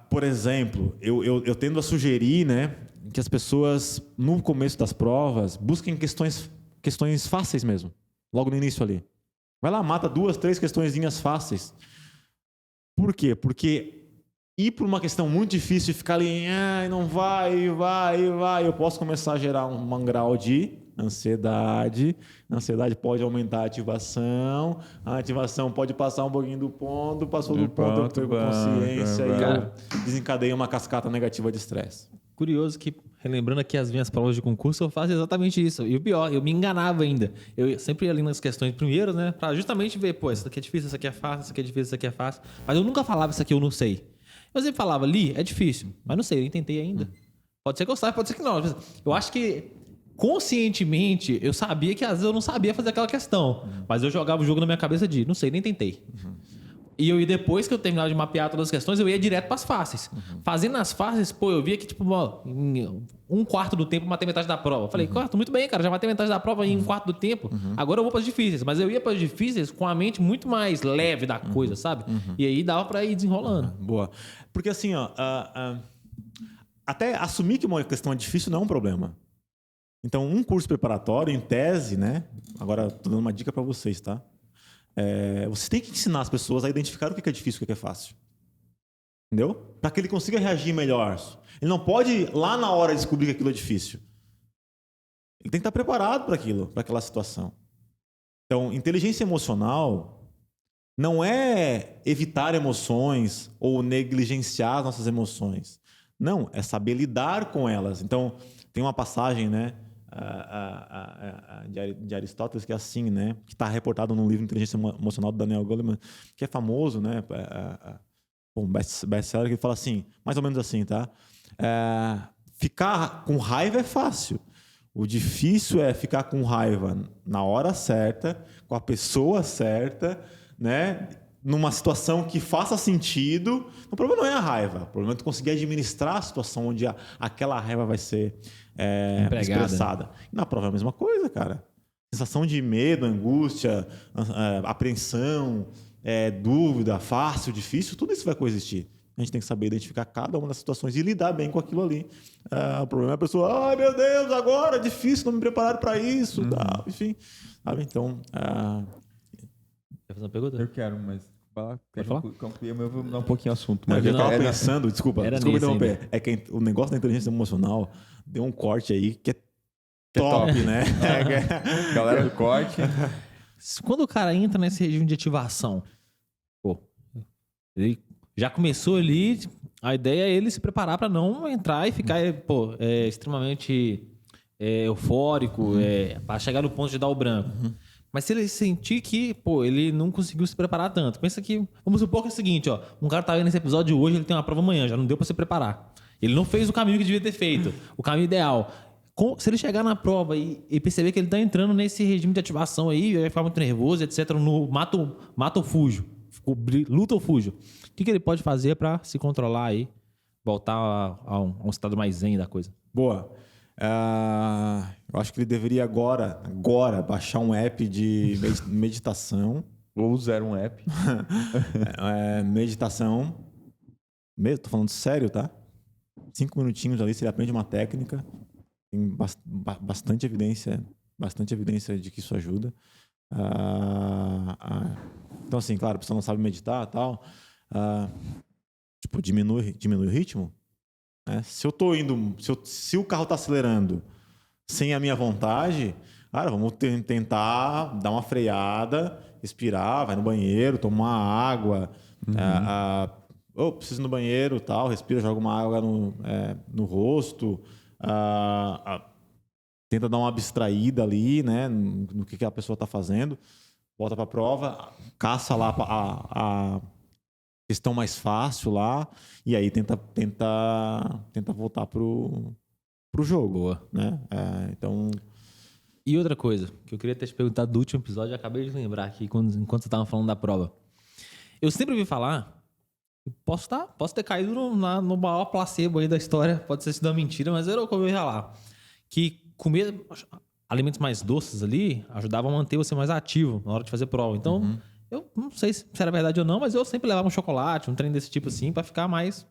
por exemplo, eu tendo a sugerir, né, que as pessoas, no começo das provas, busquem questões fáceis mesmo, logo no início ali. Vai lá, mata 2, 3 questõezinhas fáceis. Por quê? Porque ir por uma questão muito difícil e ficar ali, não vai, eu posso começar a gerar um grau de ansiedade. A ansiedade pode aumentar a ativação pode passar um pouquinho do ponto, passou do ponto, eu perco consciência e eu desencadeio uma cascata negativa de estresse. Curioso que, relembrando aqui as minhas provas de concurso, eu faço exatamente isso. E o pior, eu me enganava ainda. Eu sempre ia ali nas questões primeiras, né? Pra justamente ver, pô, isso aqui é difícil, isso aqui é fácil, isso aqui é difícil, isso aqui é fácil. Mas eu nunca falava isso aqui, eu não sei. Eu sempre falava, ali, é difícil, mas não sei, eu nem tentei ainda. Pode ser que eu saiba, pode ser que não. Eu acho que conscientemente eu sabia que às vezes eu não sabia fazer aquela questão. Mas eu jogava o jogo na minha cabeça de, não sei, nem tentei. E depois que eu terminava de mapear todas as questões, eu ia direto para as fáceis. Fazendo as fáceis, pô, eu via que, tipo, em 1/4 do tempo eu matei metade da prova. Falei, muito bem, cara, já matei metade da prova em 1/4 do tempo. Agora eu vou para as difíceis. Mas eu ia para as difíceis com a mente muito mais leve da coisa, sabe? E aí dava para ir desenrolando. Boa. Porque assim, ó, até assumir que uma questão é difícil não é um problema. Então, um curso preparatório, em tese, né? Agora, tô dando uma dica para vocês, tá? Você tem que ensinar as pessoas a identificar o que é difícil e o que é fácil. Entendeu? Para que ele consiga reagir melhor. Ele não pode, lá na hora, descobrir que aquilo é difícil. Ele tem que estar preparado para aquilo, para aquela situação. Então, inteligência emocional não é evitar emoções ou negligenciar as nossas emoções. Não, é saber lidar com elas. Então, tem uma passagem, né? De Aristóteles que é assim, né? Que está reportado no livro Inteligência Emocional do Daniel Goleman, que é famoso, né? Um best-seller que fala assim, mais ou menos assim, tá? Ficar com raiva é fácil. O difícil é ficar com raiva na hora certa, com a pessoa certa, né? Numa situação que faça sentido. O problema não é a raiva. O problema é tu conseguir administrar a situação onde aquela raiva vai ser expressada. E na prova é a mesma coisa, cara. Sensação de medo, angústia, apreensão, dúvida, fácil, difícil, tudo isso vai coexistir. A gente tem que saber identificar cada uma das situações e lidar bem com aquilo ali. O problema é a pessoa, ai meu Deus, agora é difícil, não me prepararam para isso. Enfim, sabe? Então... Quer fazer uma pergunta? Eu quero, mas... Pode falar? Concluir, mas eu vou mudar um pouquinho o assunto. Mas eu estava pensando, desculpa interromper, ainda. é que o negócio da inteligência emocional deu um corte aí que é top, né? Galera do corte. Quando o cara entra nesse regime de ativação, pô, ele já começou ali, a ideia é ele se preparar para não entrar e ficar, extremamente eufórico, para chegar no ponto de dar o branco. Mas se ele sentir que, ele não conseguiu se preparar tanto. Pensa que, vamos supor que é o seguinte, ó. Um cara tá vendo esse episódio hoje, ele tem uma prova amanhã, já não deu pra se preparar. Ele não fez o caminho que devia ter feito, o caminho ideal. Se ele chegar na prova e perceber que ele tá entrando nesse regime de ativação aí, vai ficar muito nervoso, etc., no mata ou fujo, luta ou fujo. O que ele pode fazer pra se controlar aí, voltar a um estado mais zen da coisa? Boa. Eu acho que ele deveria agora baixar um app de meditação. Ou usar um app. Meditação. Tô falando sério, tá? 5 minutinhos ali, você aprende uma técnica. Tem bastante evidência de que isso ajuda. Então, assim, claro, a pessoa não sabe meditar e tal. Diminui o ritmo. Se eu tô indo, se o carro está acelerando sem a minha vontade, cara, vamos tentar dar uma freada, respirar, vai no banheiro, toma uma água, preciso ir no banheiro, tal, respira, joga uma água no rosto, tenta dar uma abstraída ali, né, no que a pessoa está fazendo, volta para a prova, caça lá a questão mais fácil lá, e aí tenta voltar pro jogo. Boa. Né? Então... E outra coisa, que eu queria ter te perguntado do último episódio, eu acabei de lembrar aqui, enquanto você estava falando da prova. Eu sempre ouvi falar, posso ter caído no maior placebo aí da história, pode ter sido uma mentira, mas era o que eu ouvi falar, que comer alimentos mais doces ali ajudava a manter você mais ativo na hora de fazer prova. Então... Eu não sei se era verdade ou não, mas eu sempre levava um chocolate, um trem desse tipo assim, para ficar mais...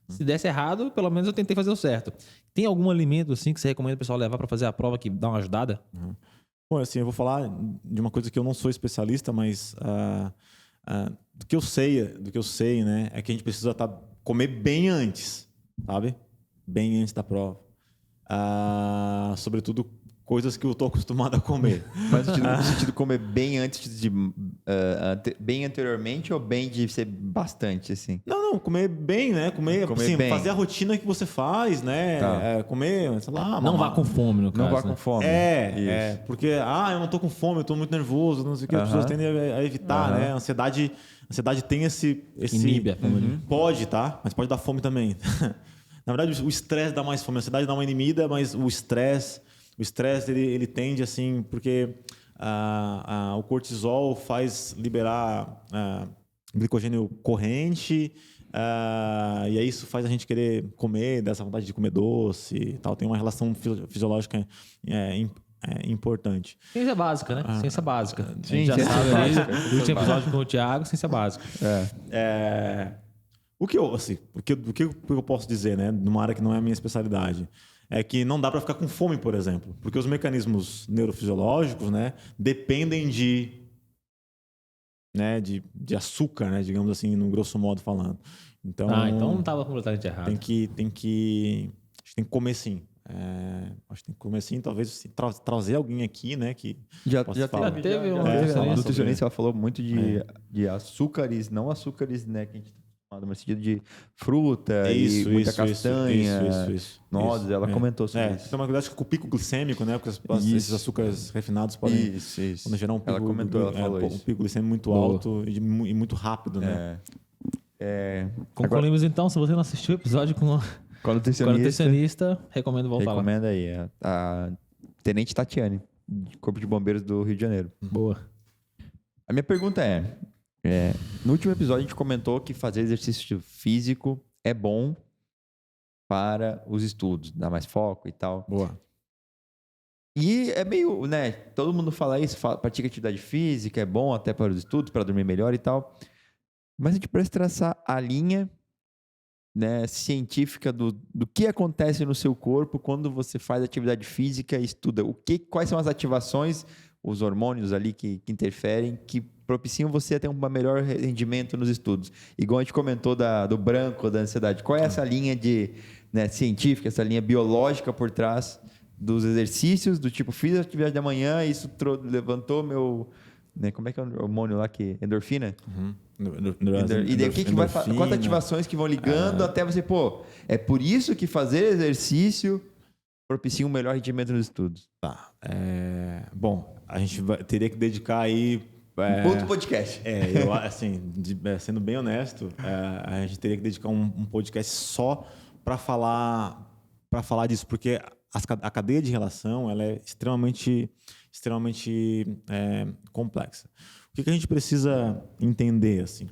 Se desse errado, pelo menos eu tentei fazer o certo. Tem algum alimento assim que você recomenda o pessoal levar para fazer a prova que dá uma ajudada? Bom, assim, eu vou falar de uma coisa que eu não sou especialista, mas do que eu sei, né, é que a gente precisa comer bem antes, sabe? Bem antes da prova. Sobretudo coisas que eu tô acostumado a comer. Mas no sentido de comer bem antes de... bem anteriormente ou bem de ser bastante, assim? Não, comer bem, né? Comer assim, bem. fazer a rotina que você faz, né? Tá. Comer, sei lá... Não vá com fome, no caso. Não vá né? com fome. Porque, eu não tô com fome, eu tô muito nervoso, não sei o que, as pessoas tendem a evitar, né? A ansiedade tem esse... Inibe a fome. Pode, tá? Mas pode dar fome também. Na verdade, o estresse dá mais fome, a ansiedade dá uma inibida, mas o estresse ele tende assim, porque o cortisol faz liberar glicogênio corrente, e aí isso faz a gente querer comer, dessa vontade de comer doce e tal. Tem uma relação fisiológica importante. Ciência básica, né? Ciência básica. A Sim, gente já ciência sabe ali, básica. no último episódio com o Thiago, ciência básica. O que eu posso dizer, né, numa área que não é a minha especialidade, é que não dá para ficar com fome, por exemplo, porque os mecanismos neurofisiológicos, né, dependem de açúcar, né, digamos assim, no grosso modo falando. Então não estava completamente errado. a gente tem que comer sim. Acho que tem que comer sim, talvez trazer alguém aqui, né, que Já falar. teve um A nutricionista sobre- ela falou muito de açúcares, não açúcares, né, que a gente mas sentido de fruta e muita castanha, nozes. Ela comentou sobre isso. Então, uma cuidado com o pico glicêmico, né? Porque esses açúcares refinados podem gerar um pico, ela comentou, ela falou um pico glicêmico muito alto e muito rápido, né? Concluímos então, se você não assistiu o episódio com o nutricionista, recomendo voltar lá. Recomenda aí. A Tenente Tatiane, Corpo de Bombeiros do Rio de Janeiro. Boa. A minha pergunta no último episódio a gente comentou que fazer exercício físico é bom para os estudos, dá mais foco e tal. Boa. E é meio, né, todo mundo fala isso, pratica atividade física, é bom até para os estudos, para dormir melhor e tal. Mas a gente precisa traçar a linha, né, científica do que acontece no seu corpo quando você faz atividade física e estuda. Quais são as ativações, os hormônios ali que interferem, que propiciam você a ter um melhor rendimento nos estudos. Igual a gente comentou do branco, da ansiedade. Qual é essa linha científica, essa linha biológica por trás dos exercícios, do tipo, fiz a atividade da manhã, isso levantou meu... Né, como é que é o hormônio lá? Endorfina? E daí o que vai fazer? Quantas ativações que vão ligando até você, é por isso que fazer exercício propicia um melhor rendimento nos estudos. Tá. Bom, a gente teria que dedicar aí... outro podcast. Eu, assim, sendo bem honesto, a gente teria que dedicar um podcast só para falar disso, porque a cadeia de relação ela é extremamente complexa. O que a gente precisa entender, assim,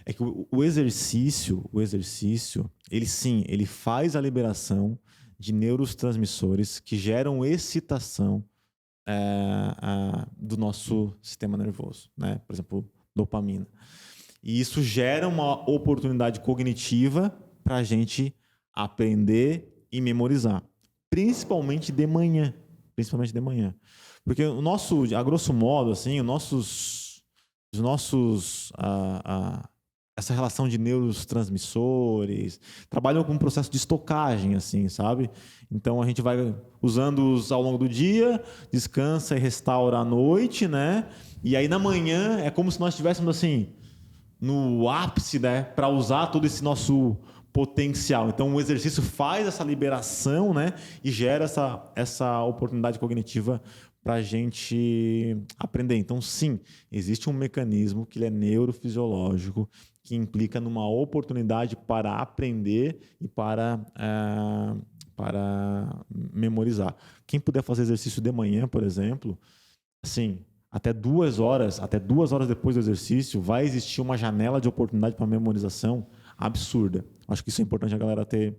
é que o exercício, ele faz a liberação de neurotransmissores que geram excitação do nosso sistema nervoso, né? Por exemplo, dopamina. E isso gera uma oportunidade cognitiva para a gente aprender e memorizar, principalmente de manhã. Porque a grosso modo, assim, essa relação de neurotransmissores trabalham com um processo de estocagem, assim, sabe? Então a gente vai usando-os ao longo do dia, descansa e restaura à noite, né? E aí na manhã é como se nós estivéssemos assim no ápice, né? Para usar todo esse nosso potencial. Então o exercício faz essa liberação, né? E gera essa oportunidade cognitiva para a gente aprender. Então sim, existe um mecanismo que ele é neurofisiológico que implica numa oportunidade para aprender e para memorizar. Quem puder fazer exercício de manhã, por exemplo, assim, até 2 horas depois do exercício, vai existir uma janela de oportunidade para memorização absurda. Acho que isso é importante a galera ter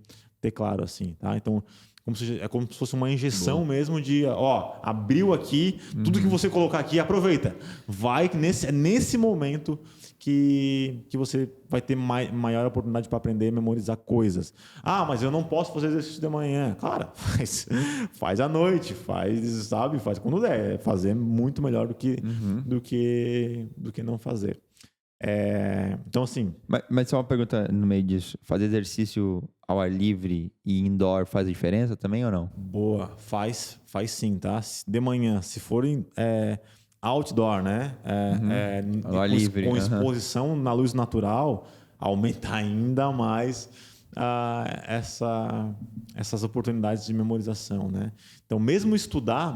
claro, assim, tá? Então, é como se fosse uma injeção mesmo de, ó, abriu aqui, tudo que você colocar aqui, aproveita. Vai, nesse momento que você vai ter maior oportunidade para aprender e memorizar coisas. Ah, mas eu não posso fazer exercício de manhã. Cara, faz à noite, faz quando der. Fazer muito melhor do que não fazer. Então, assim... Mas só uma pergunta no meio disso. Fazer exercício ao ar livre e indoor faz diferença também ou não? Boa, faz sim, tá? De manhã, se forem outdoor, né? Ao ar livre. Com exposição na luz natural, aumenta ainda mais essas oportunidades de memorização, né? Então, mesmo estudar,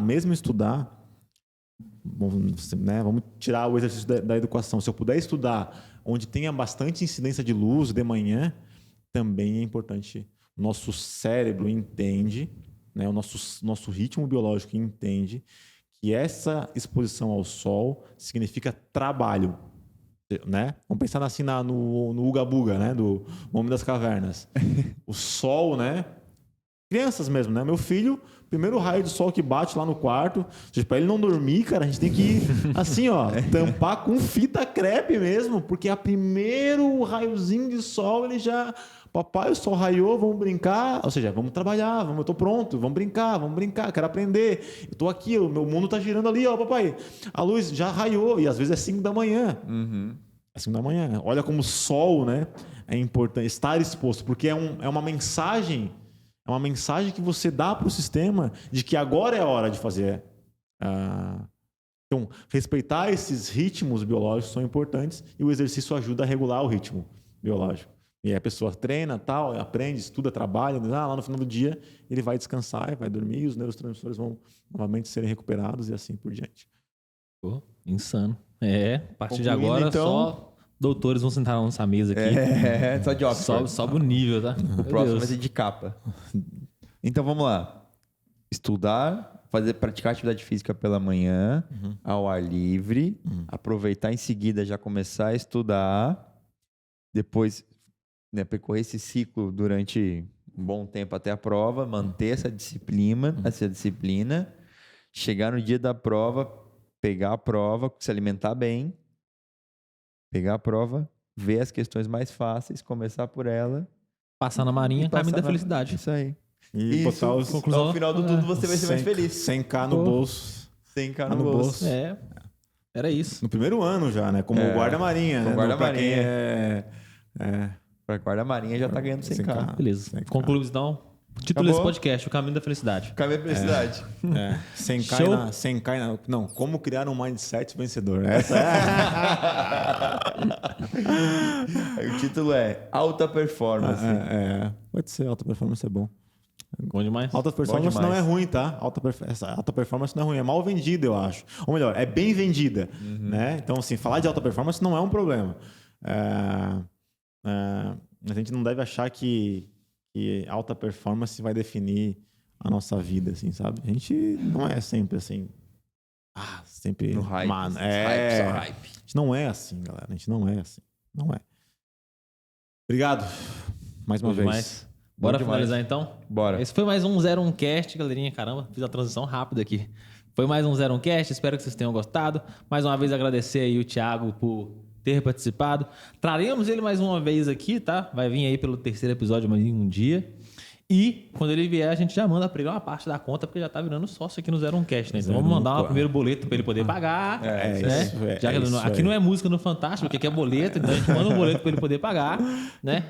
vamos tirar o exercício da educação. Se eu puder estudar onde tenha bastante incidência de luz de manhã, também é importante. O nosso cérebro entende, né? O nosso ritmo biológico entende que essa exposição ao sol significa trabalho, né? Vamos pensar assim no Uga Buga, né? Do Homem das Cavernas. O sol, né? Crianças mesmo, né? Meu filho, primeiro raio de sol que bate lá no quarto, para ele não dormir, cara, a gente tem que ir assim, ó, tampar com fita crepe mesmo, porque a primeiro raiozinho de sol ele já... Papai, o sol raiou, vamos brincar. Ou seja, vamos trabalhar, eu tô pronto, vamos brincar, quero aprender. Eu tô aqui, o meu mundo tá girando ali, ó, papai. A luz já raiou, e às vezes é 5 da manhã. É 5 da manhã. Olha como o sol, né, é importante estar exposto, porque é uma mensagem que você dá para o sistema de que agora é a hora de fazer. Então, respeitar esses ritmos biológicos são importantes e o exercício ajuda a regular o ritmo biológico. E aí a pessoa treina, tal, aprende, estuda, trabalha, lá no final do dia ele vai descansar, vai dormir e os neurotransmissores vão novamente serem recuperados e assim por diante. Pô, insano. A partir de Concluindo, agora então, só doutores vão sentar na nossa mesa aqui. Só de Oxford. Sobe o nível, tá? O próximo vai ser de capa. Então vamos lá. Estudar, praticar atividade física pela manhã, ao ar livre, aproveitar em seguida, já começar a estudar, depois, né, percorrer esse ciclo durante um bom tempo até a prova, manter essa disciplina, chegar no dia da prova, pegar a prova, se alimentar bem, pegar a prova, ver as questões mais fáceis, começar por ela. Passar na marinha, caminho da felicidade. Isso aí. E botar os... Conclusão, no final do tudo você vai ser mais feliz. 100k no bolso. 100k no bolso. Era isso. No primeiro ano já, né? Como guarda-marinha, né? Guarda-marinha. Para guarda-marinha já tá ganhando 100k. Beleza. 100K. Concluímos então. Título desse podcast, O Caminho da Felicidade. Caminho da felicidade. 100k não, como criar um mindset vencedor. Essa O título é Alta Performance. Pode ser, alta performance é bom. Bom demais. Alta performance não é ruim, tá? Essa alta performance não é ruim, é mal vendida, eu acho. Ou melhor, é bem vendida. Né? Então, assim, falar de alta performance não é um problema. A gente não deve achar que alta performance vai definir a nossa vida, assim, sabe? A gente não é sempre assim. Sempre. No hype. Mano, Hype. A gente não é assim, galera. A gente não é assim. Não é. Obrigado. Mais uma vez. Demais. Bora finalizar então? Bora. Esse foi mais um 01cast, galerinha. Caramba, fiz a transição rápida aqui. Foi mais um 01cast, espero que vocês tenham gostado. Mais uma vez agradecer aí o Thiago por ter participado. Traremos ele mais uma vez aqui, tá? Vai vir aí pelo 3º episódio mais um dia. E quando ele vier, a gente já manda pra ele uma parte da conta, porque já tá virando sócio aqui no 01cast, né? Então vamos mandar um primeiro boleto pra ele poder pagar. Aqui não é música no Fantástico, porque aqui é boleto, então a gente manda um boleto pra ele poder pagar, né?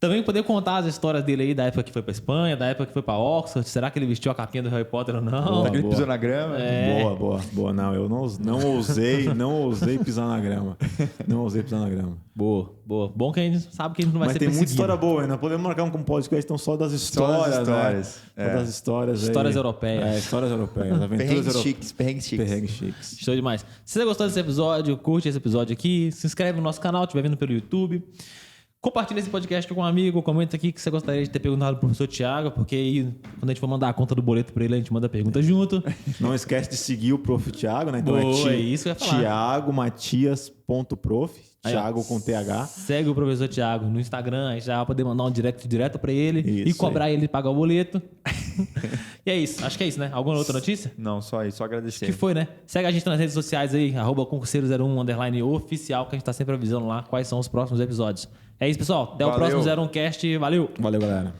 Também poder contar as histórias dele aí, da época que foi pra Espanha, da época que foi pra Oxford. Será que ele vestiu a capinha do Harry Potter ou não? Será que ele pisou na grama? Boa. Não, eu não ousei pisar na grama. Não ousei pisar na grama. Boa. Bom que a gente sabe que a gente não vai ser perseguido. Mas tem muita história boa ainda. Podemos marcar um podcast então só das histórias. Só das histórias. Histórias europeias. Histórias europeias. Aventuras Perrengues chiques. Show demais. Se você gostou desse episódio, curte esse episódio aqui. Se inscreve no nosso canal, estiver vendo pelo YouTube. Compartilha esse podcast com um amigo, comenta aqui que você gostaria de ter perguntado pro professor Thiago, porque aí, quando a gente for mandar a conta do boleto para ele, a gente manda a pergunta junto. Não esquece de seguir o Prof. Thiago, né? Então Boa, é isso que eu ia falar. Thiago Matias Thiago.prof, Aí, ó. Thiago com TH. Segue o professor Thiago no Instagram, aí já vai poder mandar um direct direto pra ele e Isso cobrar ele de pagar o boleto. E é isso, acho que é isso, né? Alguma outra notícia? Não, só isso, só agradecer. Que foi, né? Segue a gente nas redes sociais aí, @concurseiro01_oficial, que a gente tá sempre avisando lá quais são os próximos episódios. É isso, pessoal. Até o Valeu. próximo 01cast. Valeu! Valeu, galera.